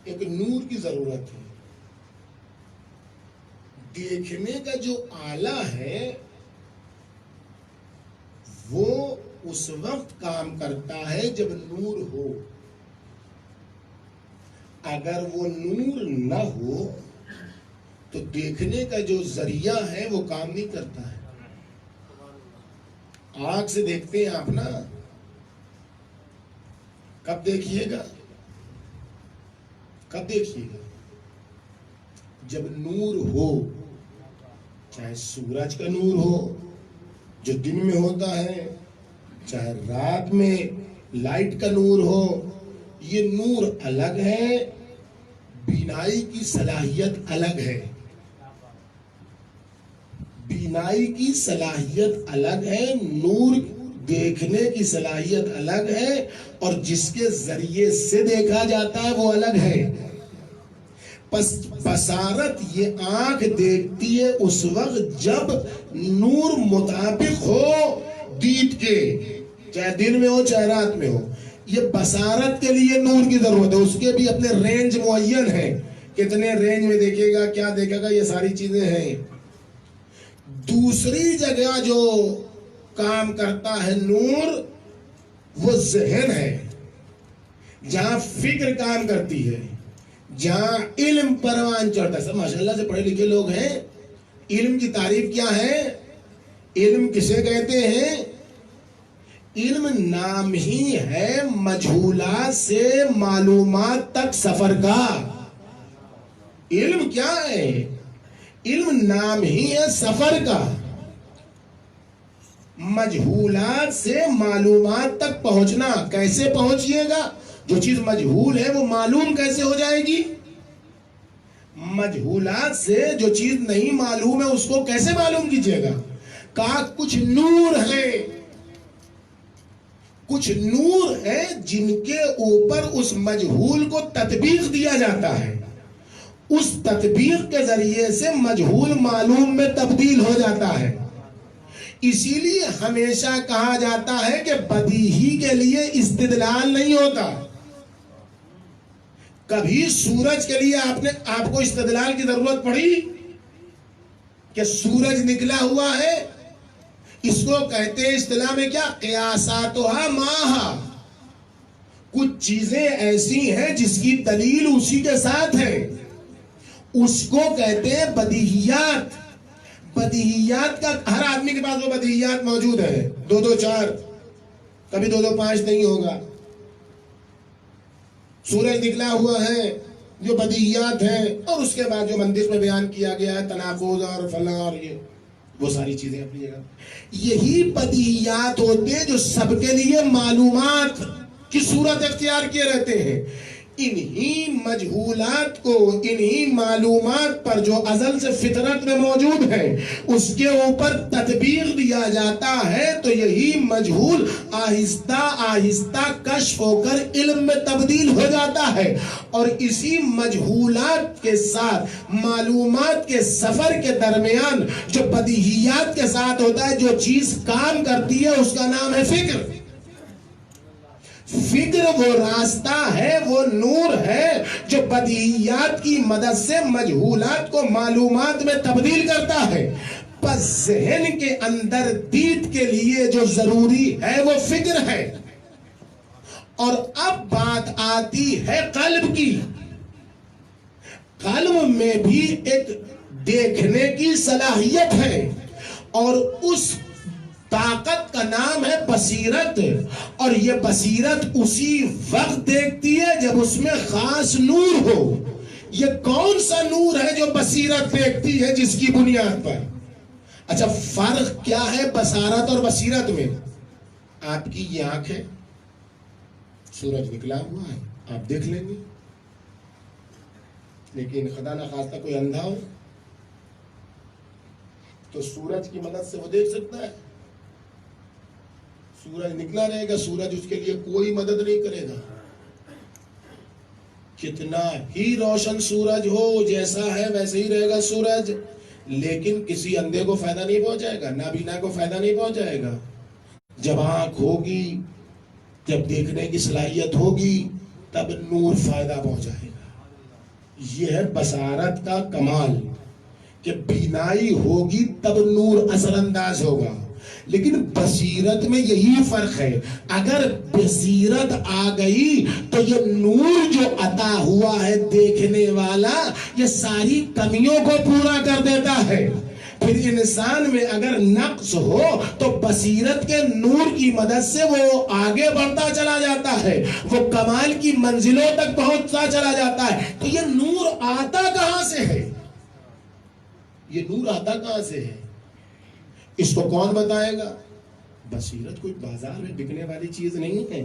ایک نور کی ضرورت ہے. دیکھنے کا جو آلہ ہے وہ اس وقت کام کرتا ہے جب نور ہو. اگر وہ نور نہ ہو تو دیکھنے کا جو ذریعہ ہے وہ کام نہیں کرتا ہے. آنکھ سے دیکھتے ہیں آپ نا, کب دیکھیے گا, کب دیکھیے گا؟ جب نور ہو, چاہے سورج کا نور ہو جو دن میں ہوتا ہے, چاہے رات میں لائٹ کا نور ہو. یہ نور الگ ہے, بینائی کی صلاحیت الگ ہے. بینائی کی صلاحیت الگ ہے, نور دیکھنے کی صلاحیت الگ ہے, اور جس کے ذریعے سے دیکھا جاتا ہے وہ الگ ہے. پس بصارت یہ آنکھ دیکھتی ہے اس وقت جب نور مطابق ہو دید کے, چاہے دن میں ہو چاہے رات میں ہو. یہ بصارت کے لیے نور کی ضرورت ہے, اس کے بھی اپنے رینج معین ہے, کتنے رینج میں دیکھے گا, کیا دیکھے گا, یہ ساری چیزیں ہیں. دوسری جگہ جو کام کرتا ہے نور وہ ذہن ہے, جہاں فکر کام کرتی ہے, جہاں علم پروان چڑھتا ہے. سب ماشاءاللہ سے پڑھے لکھے لوگ ہیں. علم کی تعریف کیا ہے؟ علم کسے کہتے ہیں؟ علم نام ہی ہے مجہولات سے معلومات تک سفر کا. علم کیا ہے؟ علم نام ہی ہے سفر کا. مجہولات سے معلومات تک پہنچنا. کیسے پہنچیے گا؟ جو چیز مجہول ہے وہ معلوم کیسے ہو جائے گی؟ مجہولات سے جو چیز نہیں معلوم ہے اس کو کیسے معلوم کیجیے گا؟ کہا کچھ نور ہے, کچھ نور ہے جن کے اوپر اس مجہول کو تطبیق دیا جاتا ہے. اس تطبیق کے ذریعے سے مجہول معلوم میں تبدیل ہو جاتا ہے. اسی لیے ہمیشہ کہا جاتا ہے کہ بدیہی کے لیے استدلال نہیں ہوتا. کبھی سورج کے لیے آپ کو استدلال کی ضرورت پڑی کہ سورج نکلا ہوا ہے؟ اس کو کہتے ہیں اصطلاح میں کیا؟ قیاساتھا ماہا. کچھ چیزیں ایسی ہیں جس کی دلیل اسی کے ساتھ ہے, اس کو کہتے ہیں بدیہیات. بدیہیات کا ہر آدمی کے پاس وہ بدیہیات موجود ہے, 2 2 4, کبھی 2 2 5 نہیں ہوگا. سورج نکلا ہوا ہے جو بدیہیات ہیں, اور اس کے بعد جو منطق میں بیان کیا گیا ہے تناقض اور فلاں اور یہ وہ ساری چیزیں اپنی جگہ. یہی بدیہیات ہوتے ہیں جو سب کے لیے معلومات کی صورت اختیار کیے رہتے ہیں. انہی مجہولات کو, انہی معلومات پر جو ازل سے فطرت میں موجود ہے اس کے اوپر تطبیق دیا جاتا ہے, تو یہی مجہول آہستہ آہستہ کشف ہو کر علم میں تبدیل ہو جاتا ہے. اور اسی مجہولات کے ساتھ معلومات کے سفر کے درمیان جو بدیہیات کے ساتھ ہوتا ہے, جو چیز کام کرتی ہے, اس کا نام ہے فکر. فکر وہ راستہ ہے, وہ نور ہے جو بدیہیات کی مدد سے مجہولات کو معلومات میں تبدیل کرتا ہے. پس ذہن کے اندر دید کے لیے جو ضروری ہے وہ فکر ہے. اور اب بات آتی ہے قلب کی. قلب میں بھی ایک دیکھنے کی صلاحیت ہے, اور اس طاقت کا نام ہے بصیرت. اور یہ بصیرت اسی وقت دیکھتی ہے جب اس میں خاص نور ہو. یہ کون سا نور ہے جو بصیرت دیکھتی ہے, جس کی بنیاد پر؟ اچھا, فرق کیا ہے بصارت اور بصیرت میں؟ آپ کی یہ آنکھ ہے, سورج نکلا ہوا ہے, آپ دیکھ لیں گے. لیکن خدا نخواستہ کوئی اندھا ہو تو سورج کی مدد سے وہ دیکھ سکتا ہے. سورج نکلا رہے گا, سورج اس کے لیے کوئی مدد نہیں کرے گا. کتنا ہی روشن سورج ہو, جیسا ہے ویسے ہی رہے گا سورج, لیکن کسی اندھے کو فائدہ نہیں پہنچائے گا, نابینا کو فائدہ نہیں پہنچائے گا. جب آنکھ ہوگی, جب دیکھنے کی صلاحیت ہوگی, تب نور فائدہ پہنچائے گا. یہ ہے بصارت کا کمال کہ بینائی ہوگی تب نور اثر انداز ہوگا. لیکن بصیرت میں یہی فرق ہے. اگر بصیرت آ گئی تو یہ نور جو عطا ہوا ہے دیکھنے والا یہ ساری کمیوں کو پورا کر دیتا ہے. پھر انسان میں اگر نقص ہو تو بصیرت کے نور کی مدد سے وہ آگے بڑھتا چلا جاتا ہے, وہ کمال کی منزلوں تک پہنچتا چلا جاتا ہے. تو یہ نور آتا کہاں سے ہے؟ یہ نور آتا کہاں سے ہے؟ اس کو کون بتائے گا؟ بصیرت کوئی بازار میں بکنے والی چیز نہیں ہے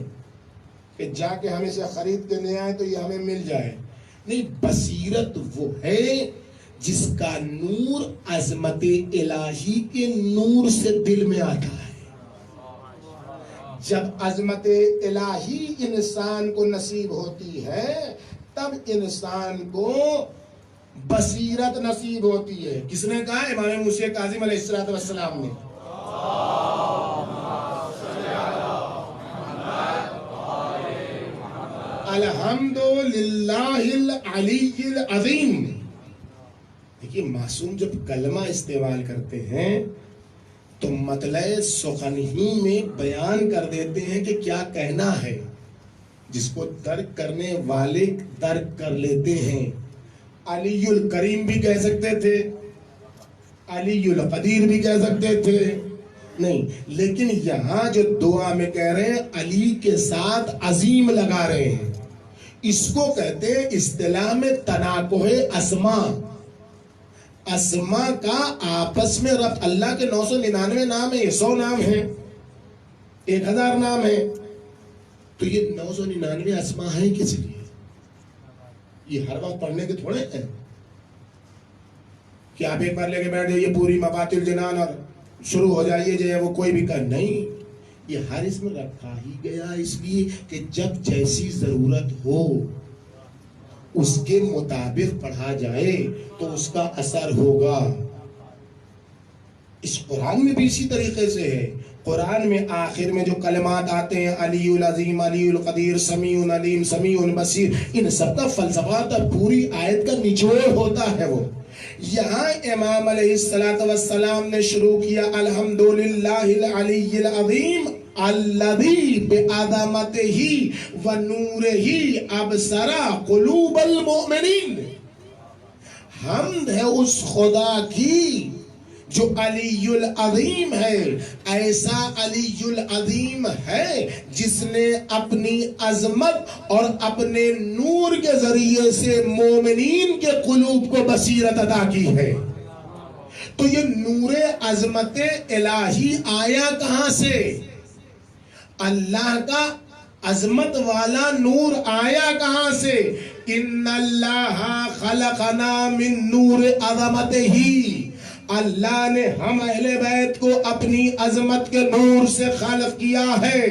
کہ جا کے ہم اسے خرید کے لے آئے تو یہ ہمیں مل جائے. نہیں, بصیرت وہ ہے جس کا نور عظمت الہی کے نور سے دل میں آتا ہے. جب عظمت الہی انسان کو نصیب ہوتی ہے تب انسان کو بصیرت نصیب ہوتی ہے. کس نے کہا؟ امام موسیٰ کاظم علیہ السلام نے. الحمدللہ العلی العظیم. دیکھیے, معصوم جب کلمہ استعمال کرتے ہیں تو مطلع سخن ہی میں بیان کر دیتے ہیں کہ کیا کہنا ہے, جس کو درک کرنے والے درک کر لیتے ہیں. علی الکریم بھی کہہ سکتے تھے, علی القدیر بھی کہہ سکتے تھے, نہیں, لیکن یہاں جو دعا میں کہہ رہے ہیں علی کے ساتھ عظیم لگا رہے ہیں. اس کو کہتے ہیں اصطلاح میں تناقض اسماء. اسماء کا آپس میں ربط. اللہ کے 999 نام ہیں, 100 نام ہیں, 1000 نام ہیں, تو یہ 999 اسماء ہیں کس لیے؟ یہ ہر وقت پڑھنے کے تھوڑے ہیں کہ آپ ایک بار لے کے بیٹھ جائیے پوری مباط الجنان اور شروع ہو جائیے جو ہے وہ کوئی بھی کر. نہیں, یہ ہر اسم رکھا ہی گیا اس لیے کہ جب جیسی ضرورت ہو اس کے مطابق پڑھا جائے تو اس کا اثر ہوگا. اس قرآن میں بھی اسی طریقے سے ہے. قرآن میں آخر میں جو کلمات آتے ہیں علی العظیم, علی القدیر, سمیع علیم, سمیع بصیر, ان سب کا فلسفہ تھا, پوری آیت کا نچوڑ ہوتا ہے وہ. یہاں امام علیہ السلام نے شروع کیا الحمدللہ العلی العظیم الذی بعظمتہ ونورہ ابصر قلوب المؤمنین. حمد ہے اس خدا کی جو علی العظیم ہے. ایسا علی العظیم ہے جس نے اپنی عظمت اور اپنے نور کے ذریعے سے مومنین کے قلوب کو بصیرت عطا کی ہے. تو یہ نور عظمت الہی آیا کہاں سے؟ اللہ کا عظمت والا نور آیا کہاں سے؟ ان اللہ خلقنا من نور عظمتہ. اللہ نے ہم اہل بیت کو اپنی عظمت کے نور سے خلق کیا ہے.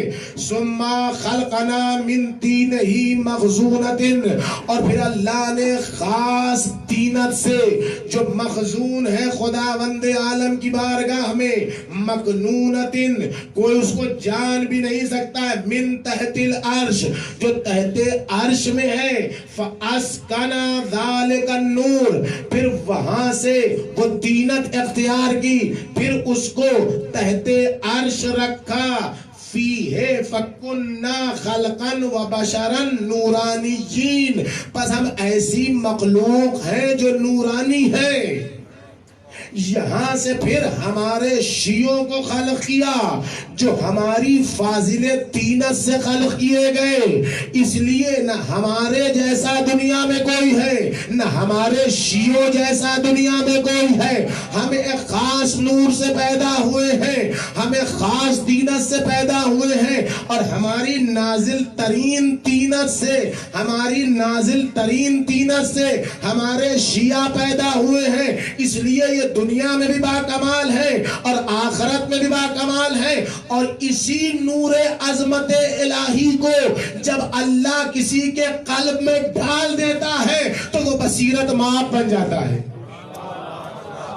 ثم خلقنا من طینہ مخزونۃ, اور پھر اللہ نے خاص طینت سے جو مخزون ہے خداوند عالم کی بارگاہ میں, مکنونۃ, کوئی اس کو جان بھی نہیں سکتا ہے, من تحت العرش, جو تحت عرش میں ہے. فاسکن ذالک النور, پھر وہاں سے وہ طینت اختیار کی, پھر اس کو تحت عرش رکھا. فیہ فکننا خلقا و بشرا نورانیین, پس ہم ایسی مخلوق ہیں جو نورانی ہے. یہاں سے پھر ہمارے شیعوں کو خلق کیا جو ہماری فاضل طینت سے خلق کیے گئے. اس لیے نہ ہمارے جیسا دنیا میں کوئی ہے, نہ ہمارے شیعوں جیسا دنیا میں کوئی ہے. ہم ایک خاص نور سے پیدا ہوئے ہیں, ہم ایک خاص طینت سے پیدا ہوئے ہیں, اور ہماری نازل ترین طینت سے, ہماری نازل ترین طینت سے ہمارے شیعہ پیدا ہوئے ہیں. اس لیے یہ دنیا میں بھی با کمال ہے اور آخرت میں بھی با کمال ہے. اور اسی نور عظمت الہی کو جب اللہ کسی کے قلب میں ڈال دیتا ہے تو وہ بصیرت ماپ بن جاتا ہے.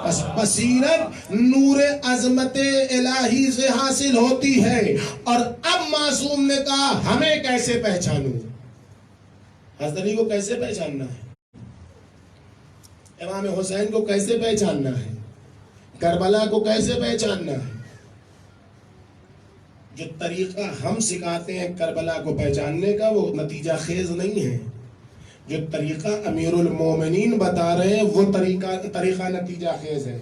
بس بصیرت نور عظمت الہی سے حاصل ہوتی ہے. اور اب معصوم نے کہا ہمیں کیسے پہچانوں؟ حضرت علی کو کیسے پہچاننا ہے؟ امام حسین کو کیسے پہچاننا ہے؟ کربلا کو کیسے پہچاننا ہے؟ جو طریقہ ہم سکھاتے ہیں کربلا کو پہچاننے کا وہ نتیجہ خیز نہیں ہے. جو طریقہ امیر المومنین بتا رہے ہیں وہ طریقہ نتیجہ خیز ہے.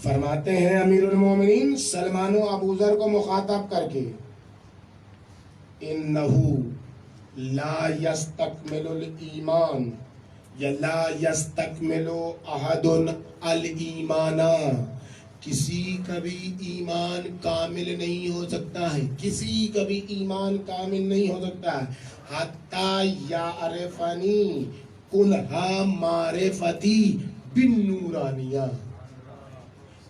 فرماتے ہیں امیر المومنین سلمان و ابو ذر کو مخاطب کر کے انہو لا یستکمل الایمان یا لا یستکمل احد الایمان، کسی کا بھی ایمان کامل نہیں ہو سکتا ہے، کسی کا بھی ایمان کامل نہیں ہو سکتا ہے حتی یعرفنی کنہا معرفتی بالنورانیہ.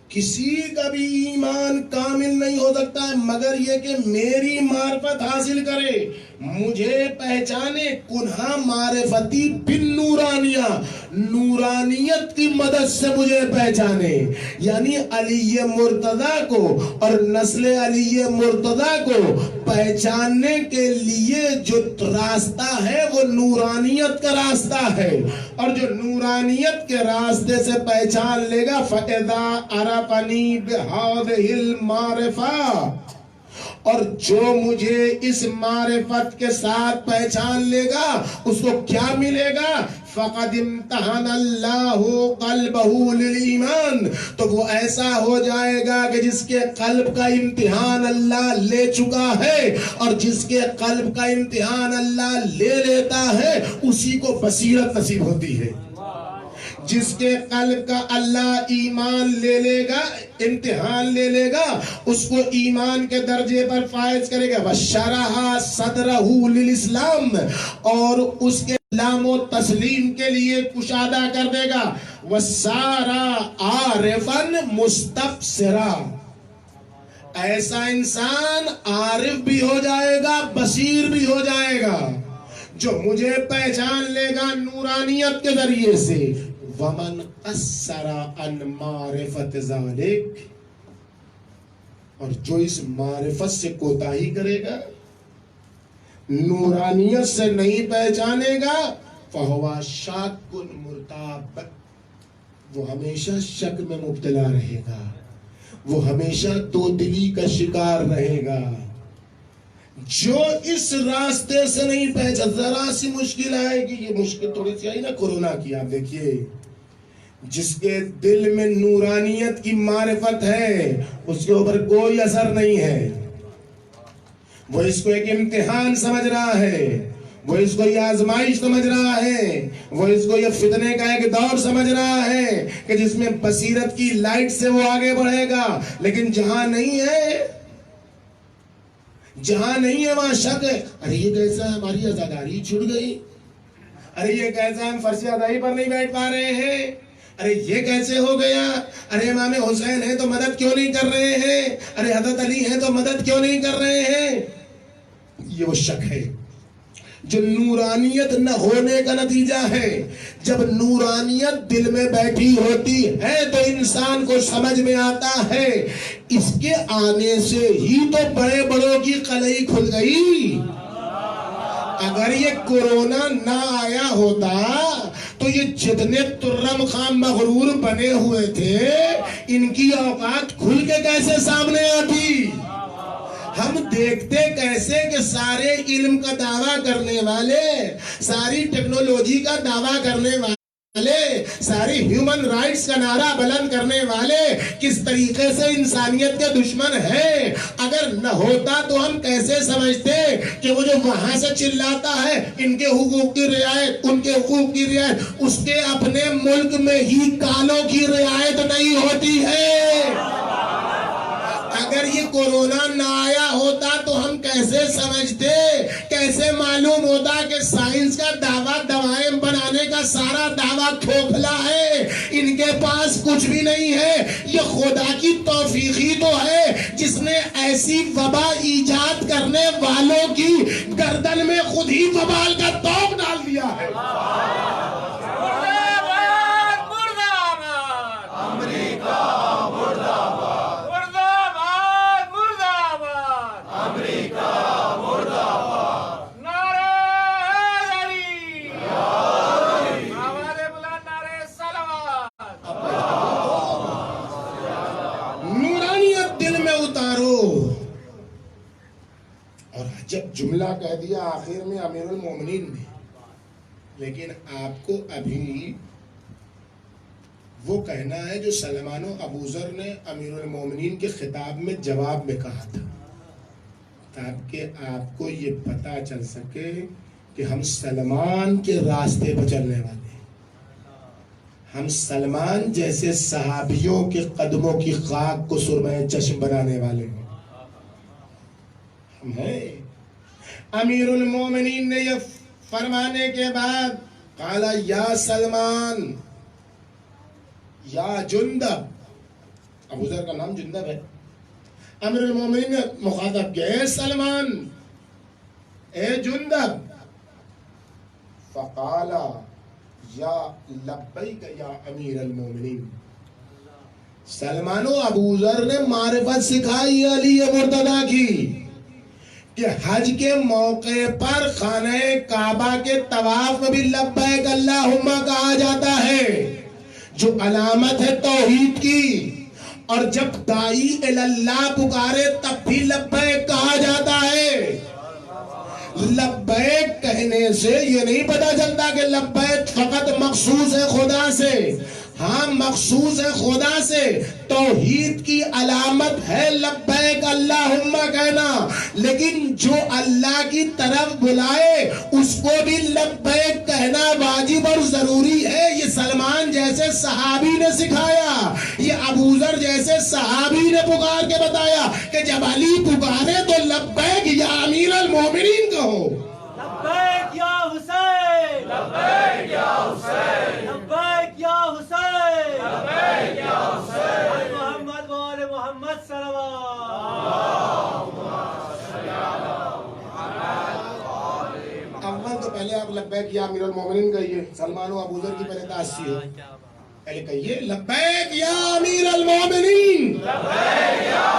کسی کا بھی ایمان کامل نہیں ہو سکتا ہے مگر یہ کہ میری معرفت حاصل کرے، مجھے پہچانے، کنہا معرفتی بالنورانیہ، نورانیت کی مدد سے مجھے پہچانے. یعنی علی مرتضیٰ کو اور نسل علی مرتضیٰ کو پہچاننے کے لیے جو راستہ ہے وہ نورانیت کا راستہ ہے، اور جو نورانیت کے راستے سے پہچان لے گا فَإِذَا عَرَفَنِي بِهَذِهِ الْمَعْرِفَةِ، اور جو مجھے اس معرفت کے ساتھ پہچان لے گا اس کو کیا ملے گا؟ فَقَدْ امْتَحَنَ اللَّهُ قَلْبَهُ لِلْإِيمَانِ، تو وہ ایسا ہو جائے گا کہ جس کے قلب کا امتحان اللہ لے چکا ہے، اور جس کے قلب کا امتحان اللہ لے لیتا ہے اسی کو بصیرت نصیب ہوتی ہے. جس کے قلب کا اللہ ایمان لے لے گا، امتحان لے لے گا، اس کو ایمان کے درجے پر فائز کرے گا. وَشَرَحَ صَدْرَهُ لِلْإِسْلَامِ، اور اس کے اسلام و تسلیم کے لیے کشادہ کر دے گا. وَسَارَ عَارِفًا مُسْتَبْصِرًا، ایسا انسان عارف بھی ہو جائے گا، بصیر بھی ہو جائے گا جو مجھے پہچان لے گا نورانیت کے ذریعے سے. وَمَنْ قَصَّرَ عَنْ مَعْرِفَةِ ذَلِكَ، اور جو اس معرفت سے کوتاہی کرے گا، نورانیت سے نہیں پہچانے گا، فَهُوَ شَاكٌ مُرْتَابٌ، وہ ہمیشہ شک میں مبتلا رہے گا، وہ ہمیشہ دو دلی کا شکار رہے گا. جو اس راستے سے نہیں پہچان، ذرا سی مشکل آئے گی، یہ مشکل تھوڑی سی آئی نا کورونا کی، آپ دیکھیے جس کے دل میں نورانیت کی معرفت ہے اس کے اوپر کوئی اثر نہیں ہے، وہ اس کو ایک امتحان سمجھ رہا ہے، وہ اس کو یہ آزمائش سمجھ رہا ہے، وہ اس کو یہ فتنے کا ایک دور سمجھ رہا ہے کہ جس میں بصیرت کی لائٹ سے وہ آگے بڑھے گا. لیکن جہاں نہیں ہے، جہاں نہیں ہے وہاں شک ہے. ارے یہ کیسا ہے، ہماری عزاداری چھوٹ گئی، ارے یہ کیسا ہم فرض ادائی پر نہیں بیٹھ پا رہے ہیں، ارے یہ کیسے ہو گیا، ارے امام حسین ہیں تو مدد کیوں نہیں کر رہے ہیں، ارے حضرت علی ہیں تو مدد کیوں نہیں کر رہے ہیں. یہ وہ شک ہے جو نورانیت نہ ہونے کا نتیجہ ہے. جب نورانیت دل میں بیٹھی ہوتی ہے تو انسان کو سمجھ میں آتا ہے اس کے آنے سے ہی تو بڑے بڑوں کی قلعی کھل گئی. اگر یہ کورونا نہ آیا ہوتا تو یہ جتنے ترم خام مغرور بنے ہوئے تھے ان کی اوقات کھل کے کیسے سامنے آتی. ہم دیکھتے کیسے کہ سارے علم کا دعویٰ کرنے والے، ساری ٹیکنالوجی کا دعویٰ کرنے والے، ساری ہیومن رائٹس کا نعرہ بلند کرنے والے کس طریقے سے انسانیت کے دشمن ہیں. اگر نہ ہوتا تو ہم کیسے سمجھتے کہ وہ جو وہاں سے چلاتا ہے ان کے حقوق کی رعایت، ان کے حقوق کی رعایت، اس کے اپنے ملک میں ہی کالوں کی رعایت نہیں ہوتی ہے. اگر یہ کورونا نہ آیا ہوتا تو ہم کیسے سمجھتے، کیسے معلوم ہوتا کہ سائنس کا دعویٰ دوائیں بنانے کا سارا دعویٰ کھوکھلا ہے، ان کے پاس کچھ بھی نہیں ہے. یہ خدا کی توفیق ہی تو ہے جس نے ایسی وبا ایجاد کرنے والوں کی گردن میں خود ہی وبال کا توق ڈال دیا ہے. اور جب جملہ کہہ دیا آخر میں امیر المومنین نے، لیکن آپ کو ابھی وہ کہنا ہے جو سلمان و ابوذر نے امیر المومنین کے خطاب میں جواب میں کہا تھا، تاکہ آپ کو یہ پتا چل سکے کہ ہم سلمان کے راستے پر چلنے والے ہیں، ہم سلمان جیسے صحابیوں کے قدموں کی خاک کو سرمۂ چشم بنانے والے ہیں، ہم ہیں۔ امیر المومنین نے یہ فرمانے کے بعد قال یا سلمان یا جندب، ابوذر کا نام جندب ہے، امیر المومنین نے مخاطب کیا اے سلمان اے جندب، فقال یا لبیک یا امیر المومنین۔ سلمان و ابوذر نے معرفت سکھائی علی مرتضیٰ کی کہ حج کے موقع پر خانہ کعبہ کے طواف میں بھی لبیک اللہم کہا جاتا ہے، جو علامت ہے توحید کی، اور جب دائی اللہ پکارے تب بھی لبیک کہا جاتا ہے۔ لبیک کہنے سے یہ نہیں پتا چلتا کہ لبیک فقط مخصوص ہے خدا سے، ہاں مخصوص ہے خدا سے، توحید کی علامت ہے لبیک اللہم کہنا، لیکن جو اللہ کی طرف بلائے اس کو بھی لبیک کہنا واجب اور ضروری ہے۔ یہ سلمان جیسے صحابی نے سکھایا، یہ ابوذر جیسے صحابی نے پکار کے بتایا کہ جب علی پکارے تو لبیک یا امیر المومنین کہو۔ لبیک یا حسین، لبیک یا حسین، لبیک یا حسین، لبیک یا حسین، محمد و آل محمد صلوات۔ اول تو پہلے آپ لبیک یا امیر المومنین کہیے، سلمان و ابوذر کی پہلے تاسی ہو، پہلے کہیے لبیک یا امیر المومنین، لبیک یا